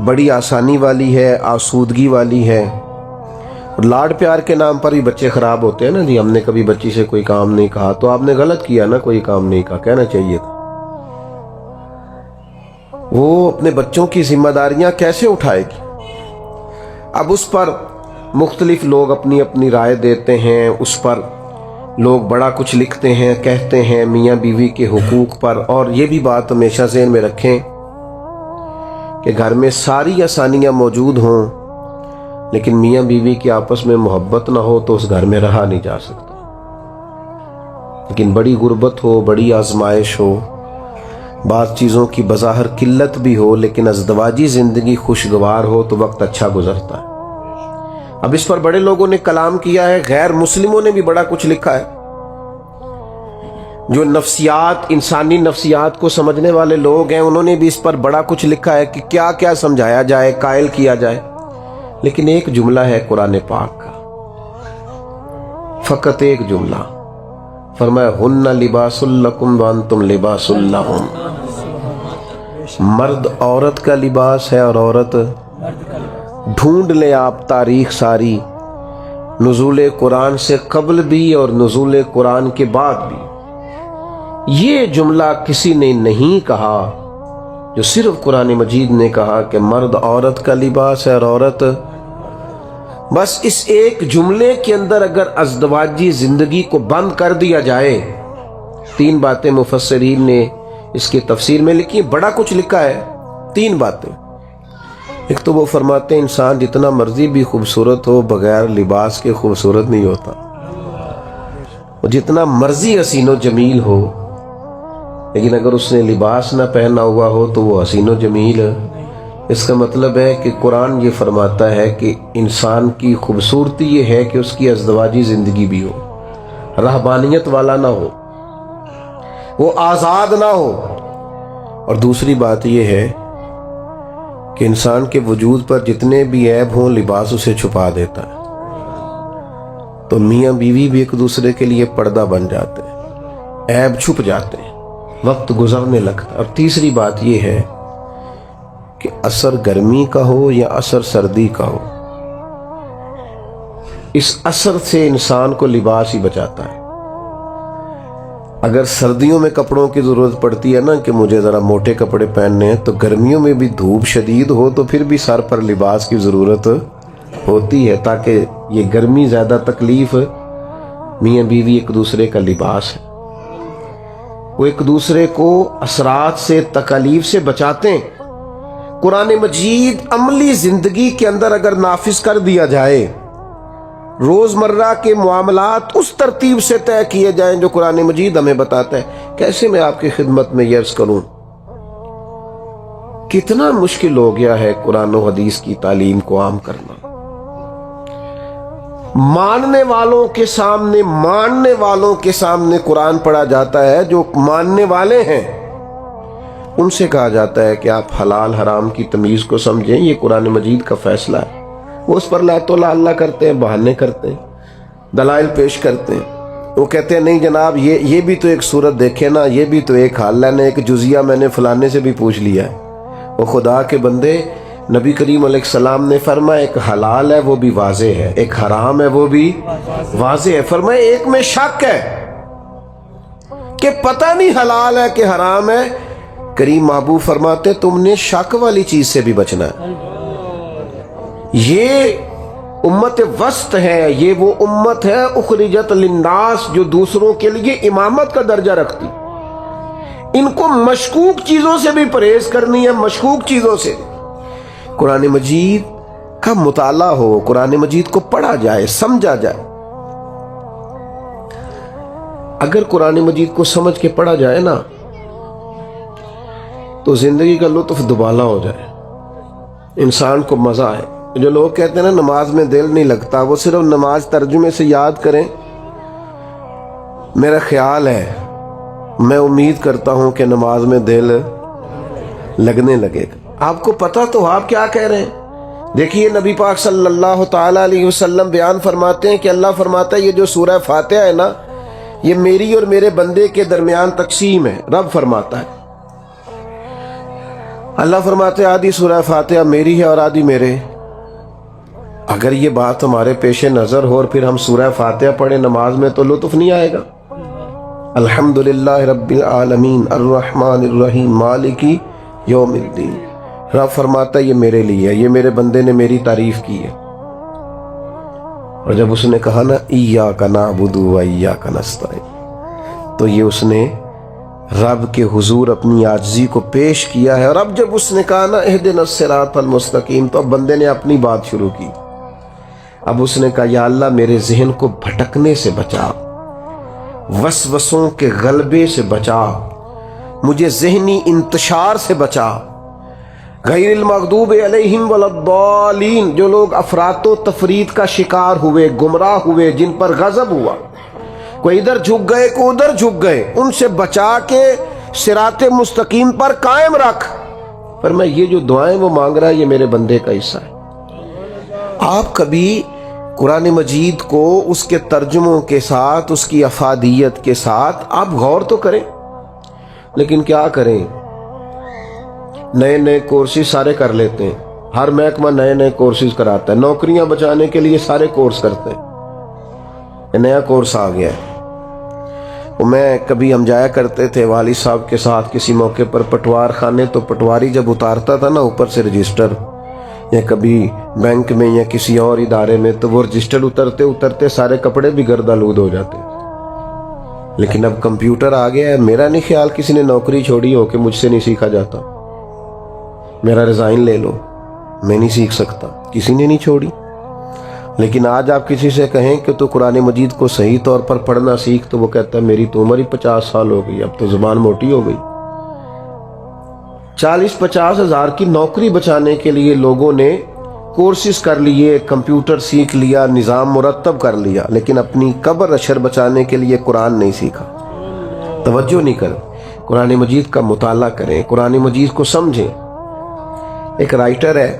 بڑی آسانی والی ہے, آسودگی والی ہے, اور لاڈ پیار کے نام پر بھی بچے خراب ہوتے ہیں نا. جی ہم نے کبھی بچی سے کوئی کام نہیں کہا تو آپ نے غلط کیا نا, کوئی کام نہیں کہا, کہنا چاہیے تھا. وہ اپنے بچوں کی ذمہ داریاں کیسے اٹھائے گی؟ اب اس پر مختلف لوگ اپنی اپنی رائے دیتے ہیں, اس پر لوگ بڑا کچھ لکھتے ہیں, کہتے ہیں میاں بیوی کے حقوق پر. اور یہ بھی بات ہمیشہ ذہن میں رکھیں کہ گھر میں ساری آسانیاں موجود ہوں لیکن میاں بیوی کی آپس میں محبت نہ ہو تو اس گھر میں رہا نہیں جا سکتا. لیکن بڑی غربت ہو, بڑی آزمائش ہو, بعض چیزوں کی بظاہر قلت بھی ہو, لیکن ازدواجی زندگی خوشگوار ہو تو وقت اچھا گزرتا ہے. اب اس پر بڑے لوگوں نے کلام کیا ہے, غیر مسلموں نے بھی بڑا کچھ لکھا ہے. جو نفسیات, انسانی نفسیات کو سمجھنے والے لوگ ہیں, انہوں نے بھی اس پر بڑا کچھ لکھا ہے کہ کیا کیا سمجھایا جائے, قائل کیا جائے. لیکن ایک جملہ ہے قرآن پاک کا, فقط ایک جملہ, فرمایا ہن لباس لکم وانتم لباس لہن. مرد عورت کا لباس ہے اور عورت ڈھونڈ لیں آپ تاریخ ساری، نزول قرآن سے قبل بھی اور نزول قرآن کے بعد بھی یہ جملہ کسی نے نہیں کہا، جو صرف قرآن مجید نے کہا کہ مرد عورت کا لباس ہے اور عورت۔ بس اس ایک جملے کے اندر اگر ازدواجی زندگی کو بند کر دیا جائے، تین باتیں مفسرین نے اس کی تفسیر میں لکھی، بڑا کچھ لکھا ہے، تین باتیں۔ ایک تو وہ فرماتے ہیں انسان جتنا مرضی بھی خوبصورت ہو بغیر لباس کے خوبصورت نہیں ہوتا، وہ جتنا مرضی حسین و جمیل ہو لیکن اگر اس نے لباس نہ پہنا ہوا ہو تو وہ حسین و جمیل ہے۔ اس کا مطلب ہے کہ قرآن یہ فرماتا ہے کہ انسان کی خوبصورتی یہ ہے کہ اس کی ازدواجی زندگی بھی ہو، رہبانیت والا نہ ہو، وہ آزاد نہ ہو۔ اور دوسری بات یہ ہے کہ انسان کے وجود پر جتنے بھی عیب ہوں لباس اسے چھپا دیتا ہے، تو میاں بیوی بھی ایک دوسرے کے لیے پردہ بن جاتے ہیں، عیب چھپ جاتے ہیں، وقت گزرنے لگتا ہے۔ اور تیسری بات یہ ہے کہ اثر گرمی کا ہو یا اثر سردی کا ہو، اس اثر سے انسان کو لباس ہی بچاتا ہے۔ اگر سردیوں میں کپڑوں کی ضرورت پڑتی ہے نا کہ مجھے ذرا موٹے کپڑے پہننے ہیں، تو گرمیوں میں بھی دھوپ شدید ہو تو پھر بھی سر پر لباس کی ضرورت ہوتی ہے، تاکہ یہ گرمی زیادہ تکلیف، میاں بیوی ایک دوسرے کا لباس ہے، وہ ایک دوسرے کو اثرات سے تکالیف سے بچاتے ہیں۔ قرآن مجید عملی زندگی کے اندر اگر نافذ کر دیا جائے، روزمرہ کے معاملات اس ترتیب سے طے کیے جائیں جو قرآن مجید ہمیں بتاتا ہے۔ کیسے میں آپ کی خدمت میں یہ عرض کروں، کتنا مشکل ہو گیا ہے قرآن و حدیث کی تعلیم کو عام کرنا۔ ماننے والوں کے سامنے قرآن پڑھا جاتا ہے، جو ماننے والے ہیں ان سے کہا جاتا ہے کہ آپ حلال حرام کی تمیز کو سمجھیں، یہ قرآن مجید کا فیصلہ ہے۔ وہ اس پر لعت و اللہ کرتے ہیں، بہانے کرتے ہیں، دلائل پیش کرتے ہیں۔ وہ کہتے ہیں نہیں جناب یہ بھی تو ایک صورت دیکھے نا، یہ بھی تو ایک حال ہے نا، ایک جزیہ میں نے فلانے سے بھی پوچھ لیا ہے۔ وہ خدا کے بندے، نبی کریم علیہ السلام نے فرمایا ایک حلال ہے وہ بھی واضح ہے، ایک حرام ہے وہ بھی واضح ہے۔ فرمایا ایک میں شک ہے کہ پتہ نہیں حلال ہے کہ حرام ہے، کریم محبوب فرماتے تم نے شک والی چیز سے بھی بچنا ہے۔ یہ امت وسط ہے، یہ وہ امت ہے اخرجت للناس جو دوسروں کے لیے امامت کا درجہ رکھتی۔ ان کو مشکوک چیزوں سے بھی پرہیز کرنی ہے، مشکوک چیزوں سے۔ قرآن مجید کا مطالعہ ہو، قرآن مجید کو پڑھا جائے، سمجھا جائے۔ اگر قرآن مجید کو سمجھ کے پڑھا جائے نا تو زندگی کا لطف دوبالا ہو جائے، انسان کو مزہ آئے۔ جو لوگ کہتے ہیں نا نماز میں دل نہیں لگتا، وہ صرف نماز ترجمے سے یاد کریں۔ میرا خیال ہے، میں امید کرتا ہوں کہ نماز میں دل لگنے لگے گا۔ آپ کو پتہ تو آپ کیا کہہ رہے ہیں؟ دیکھیے نبی پاک صلی اللہ تعالی علیہ وسلم بیان فرماتے ہیں کہ اللہ فرماتا ہے یہ جو سورہ فاتحہ ہے نا، یہ میری اور میرے بندے کے درمیان تقسیم ہے۔ رب فرماتا ہے، اللہ فرماتے ہیں آدھی سورہ فاتحہ میری ہے اور آدھی میرے۔ اگر یہ بات ہمارے پیش نظر ہو اور پھر ہم سورہ فاتحہ پڑھیں نماز میں تو لطف نہیں آئے گا۔ الحمدللہ رب العالمین الرحمن الرحیم مالک یوم الدین، رب فرماتا ہے یہ میرے لیے ہے، یہ میرے بندے نے میری تعریف کی ہے۔ اور جب اس نے کہا نا ایاک نعبد و ایاک نستعین، تو یہ اس نے رب کے حضور اپنی عاجزی کو پیش کیا ہے۔ اور اب جب اس نے کہا نا اہدنا الصراط المستقیم، تو اب بندے نے اپنی بات شروع کی۔ اب اس نے کہا یا اللہ میرے ذہن کو بھٹکنے سے بچا، وسوسوں کے غلبے سے بچا، مجھے ذہنی انتشار سے بچا۔ غیر المغضوب علیہم ولا الضالین، جو لوگ افراط و تفرید کا شکار ہوئے، گمراہ ہوئے، جن پر غضب ہوا، کوئی ادھر جھک گئے کوئی ادھر جھک گئے، ان سے بچا کے صراط مستقیم پر قائم رکھ۔ پر میں یہ جو دعائیں وہ مانگ رہا ہے یہ میرے بندے کا حصہ ہے۔ آپ کبھی قرآن مجید کو اس کے ترجموں کے ساتھ، اس کی افادیت کے ساتھ آپ غور تو کریں، لیکن کیا کریں، نئے نئے کورسز سارے کر لیتے ہیں، ہر محکمہ نئے نئے کورسز کراتا ہے، نوکریاں بچانے کے لیے سارے کورس کرتے ہیں، یہ نیا کورس آ گیا ہے۔ میں کبھی ہم جایا کرتے تھے والد صاحب کے ساتھ کسی موقع پر پٹوار خانے، تو پٹواری جب اتارتا تھا نا اوپر سے رجسٹر، یا کبھی بینک میں یا کسی اور ادارے میں، تو وہ رجسٹر اترتے اترتے سارے کپڑے بھی گرد آلود ہو جاتے۔ لیکن اب کمپیوٹر آ گیا ہے، میرا نہیں خیال کسی نے نوکری چھوڑی ہو کہ مجھ سے نہیں سیکھا جاتا، میرا ریزائن لے لو، میں نہیں سیکھ سکتا، کسی نے نہیں چھوڑی۔ لیکن آج آپ کسی سے کہیں کہ تو قرآن مجید کو صحیح طور پر پڑھنا سیکھ، تو وہ کہتا ہے میری تو عمر ہی 50 سال ہو گئی، اب تو زبان موٹی ہو گئی۔ 40-50 ہزار کی نوکری بچانے کے لیے لوگوں نے کورسز کر لیے، کمپیوٹر سیکھ لیا، نظام مرتب کر لیا، لیکن اپنی قبر اشر بچانے کے لیے قرآن نہیں سیکھا، توجہ نہیں کر، قرآن مجید کا مطالعہ کریں، قرآن مجید کو سمجھیں۔ ایک رائٹر ہے،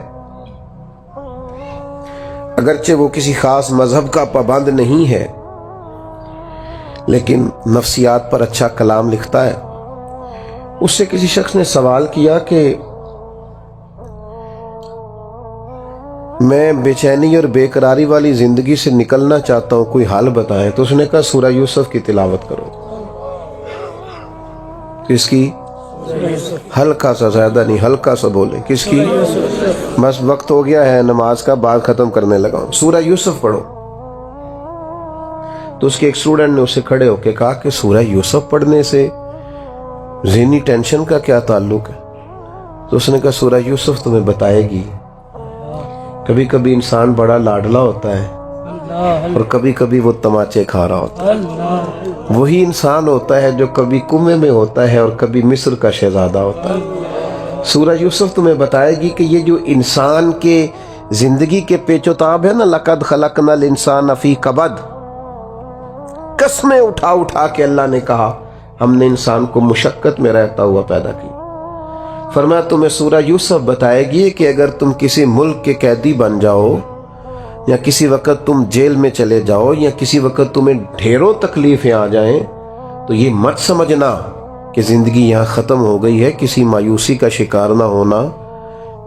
اگرچہ وہ کسی خاص مذہب کا پابند نہیں ہے، لیکن نفسیات پر اچھا کلام لکھتا ہے۔ اس سے کسی شخص نے سوال کیا کہ میں بے چینی اور بے قراری والی زندگی سے نکلنا چاہتا ہوں، کوئی حل بتائیں۔ تو اس نے کہا سورہ یوسف کی تلاوت کرو۔ کس کی؟ ہلکا سا، زیادہ نہیں، ہلکا سا بولیں، کس کی؟ بس وقت ہو گیا ہے نماز کا، بات ختم کرنے لگا ہوں، سورہ یوسف پڑھو۔ تو اس کے ایک اسٹوڈنٹ نے اسے کھڑے ہو کے کہا کہ سورہ یوسف پڑھنے سے ذہنی ٹینشن کا کیا تعلق ہے؟ تو اس نے کہا سورہ یوسف تمہیں بتائے گی کبھی کبھی انسان بڑا لاڈلا ہوتا ہے اور کبھی کبھی وہ تماچے کھا رہا ہوتا ہے، وہی انسان ہوتا ہے جو کبھی کنویں میں ہوتا ہے اور کبھی مصر کا شہزادہ ہوتا ہے۔ سورہ یوسف تمہیں بتائے گی کہ یہ جو انسان کے زندگی کے پیچ و تاب ہے نا، لَقَدْ خَلَقْنَا الْإِنسَانَ فِي كَبَدٍ، قسمیں اٹھا اٹھا کے اللہ نے کہا ہم نے انسان کو مشقت میں رہتا ہوا پیدا کی۔ فرمایا تمہیں سورہ یوسف بتائے گی کہ اگر تم کسی ملک کے قیدی بن جاؤ، یا کسی وقت تم جیل میں چلے جاؤ، یا کسی وقت تمہیں ڈھیروں تکلیفیں آ جائیں، تو یہ مت سمجھنا کہ زندگی یہاں ختم ہو گئی ہے، کسی مایوسی کا شکار نہ ہونا۔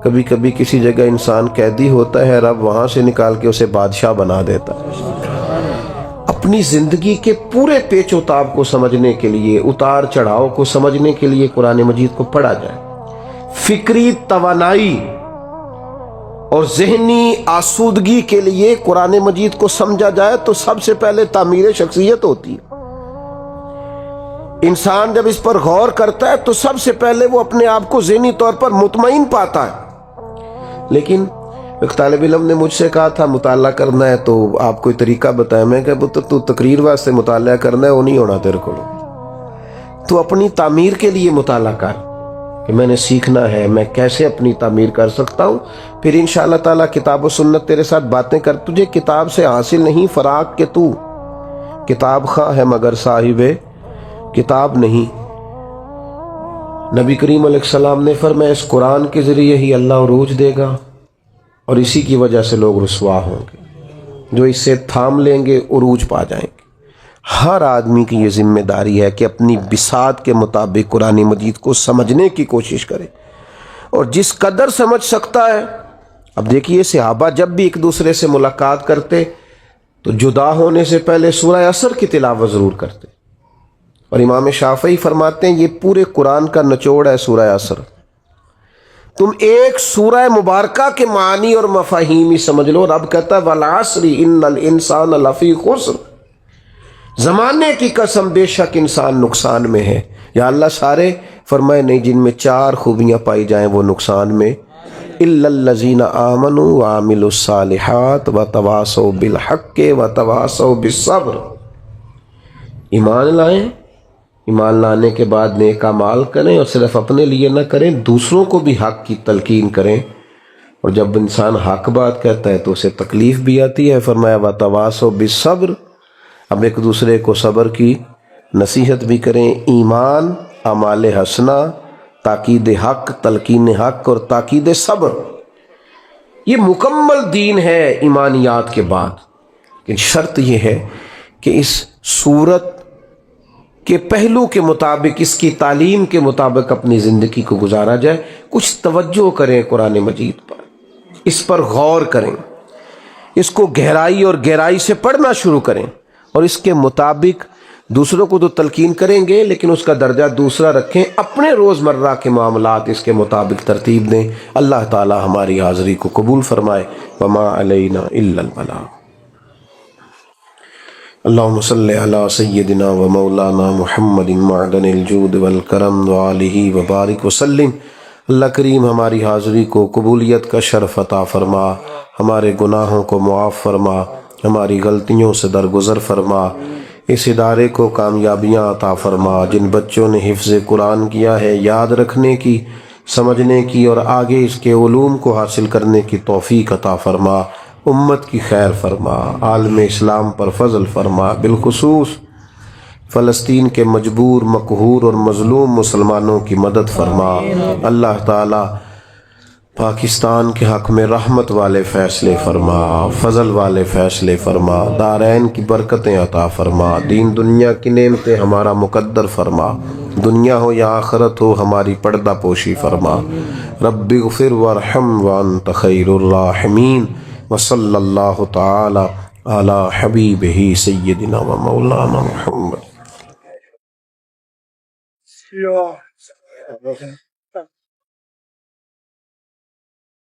کبھی کبھی کسی جگہ انسان قیدی ہوتا ہے، رب وہاں سے نکال کے اسے بادشاہ بنا دیتا ہے۔ اپنی زندگی کے پورے پیچ و تاب کو سمجھنے کے لیے، اتار چڑھاؤ کو سمجھنے کے لیے قرآن مجید کو پڑھا جائے۔ فکری توانائی اور ذہنی آسودگی کے لیے قرآن مجید کو سمجھا جائے تو سب سے پہلے تعمیر شخصیت ہوتی ہے۔ انسان جب اس پر غور کرتا ہے تو سب سے پہلے وہ اپنے آپ کو ذہنی طور پر مطمئن پاتا ہے۔ لیکن ایک طالب علم نے مجھ سے کہا تھا مطالعہ کرنا ہے تو آپ کوئی طریقہ بتائیں۔ میں کہ تو تقریر واسطے مطالعہ کرنا ہے، وہ نہیں ہونا تیرے کو، تو اپنی تعمیر کے لیے مطالعہ کر کہ میں نے سیکھنا ہے، میں کیسے اپنی تعمیر کر سکتا ہوں۔ پھر انشاءاللہ تعالیٰ کتاب و سنت تیرے ساتھ باتیں کر، تجھے کتاب سے حاصل نہیں فراق کہ تو کتاب خواہ ہے مگر صاحب کتاب نہیں۔ نبی کریم علیہ السلام نے فرمایا اس قرآن کے ذریعے ہی اللہ عروج دے گا، اور اسی کی وجہ سے لوگ رسوا ہوں گے، جو اس سے تھام لیں گے عروج پا جائیں گے۔ ہر آدمی کی یہ ذمہ داری ہے کہ اپنی بساط کے مطابق قرآن مجید کو سمجھنے کی کوشش کرے، اور جس قدر سمجھ سکتا ہے۔ اب دیکھیے صحابہ جب بھی ایک دوسرے سے ملاقات کرتے تو جدا ہونے سے پہلے سورہ عصر کی تلاوت ضرور کرتے، اور امام شافعی فرماتے ہیں یہ پورے قرآن کا نچوڑ ہے سورہ عصر۔ تم ایک سورہ مبارکہ کے معنی اور مفاہیم ہی سمجھ لو۔ رب کہتا ہے وَالْعَصْرِ إِنَّ الْإِنسَانَ لَفِي خُسْرٍ، زمانے کی قسم بے شک انسان نقصان میں ہے۔ یا اللہ سارے؟ فرمائے نہیں، جن میں 4 خوبیاں پائی جائیں وہ نقصان میں۔ إِلَّا الَّذِينَ آمَنُوا وَعَمِلُوا الصَّالِحَاتِ وَتَوَاصَوْا بِالْحَقِّ وَتَوَاصَوْا بِالصَّبْرِ، ایمان لائیں، ایمان لانے کے بعد نیک اعمال کریں، اور صرف اپنے لیے نہ کریں، دوسروں کو بھی حق کی تلقین کریں۔ اور جب انسان حق بات کہتا ہے تو اسے تکلیف بھی آتی ہے۔ فرمایا وَتَوَاصَوْا بِالصَّبْرِ، اب ایک دوسرے کو صبر کی نصیحت بھی کریں۔ ایمان، اعمال حسنہ، تاکید حق، تلقین حق اور تاکید صبر، یہ مکمل دین ہے ایمانیات کے بعد۔ لیکن شرط یہ ہے کہ اس صورت کہ پہلو کے مطابق، اس کی تعلیم کے مطابق اپنی زندگی کو گزارا جائے. کچھ توجہ کریں قرآن مجید پر، اس پر غور کریں، اس کو گہرائی اور گہرائی سے پڑھنا شروع کریں، اور اس کے مطابق دوسروں کو تو تلقین کریں گے لیکن اس کا درجہ دوسرا رکھیں، اپنے روزمرہ کے معاملات اس کے مطابق ترتیب دیں. اللہ تعالی ہماری حاضری کو قبول فرمائے. وما علینا الا البلاغ. اللہم صلی علی سیدنا و مولانا محمد معدن الجود والکرم وآلہ وبارک وسلم. اللہ کریم ہماری حاضری کو قبولیت کا شرف عطا فرما، ہمارے گناہوں کو معاف فرما، ہماری غلطیوں سے درگزر فرما، اس ادارے کو کامیابیاں عطا فرما. جن بچوں نے حفظ قرآن کیا ہے، یاد رکھنے کی، سمجھنے کی اور آگے اس کے علوم کو حاصل کرنے کی توفیق عطا فرما. امت کی خیر فرما، عالم اسلام پر فضل فرما، بالخصوص فلسطین کے مجبور، مقہور اور مظلوم مسلمانوں کی مدد فرما. اللہ تعالی پاکستان کے حق میں رحمت والے فیصلے فرما، فضل والے فیصلے فرما، دارین کی برکتیں عطا فرما، دین دنیا کی نعمتیں ہمارا مقدر فرما، دنیا ہو یا آخرت ہو ہماری پردہ پوشی فرما. رب اغفر وارحم وانت خیر الراحمین. وصلی اللہ تعالی علی حبیبہ سیدنا و مولانا محمد.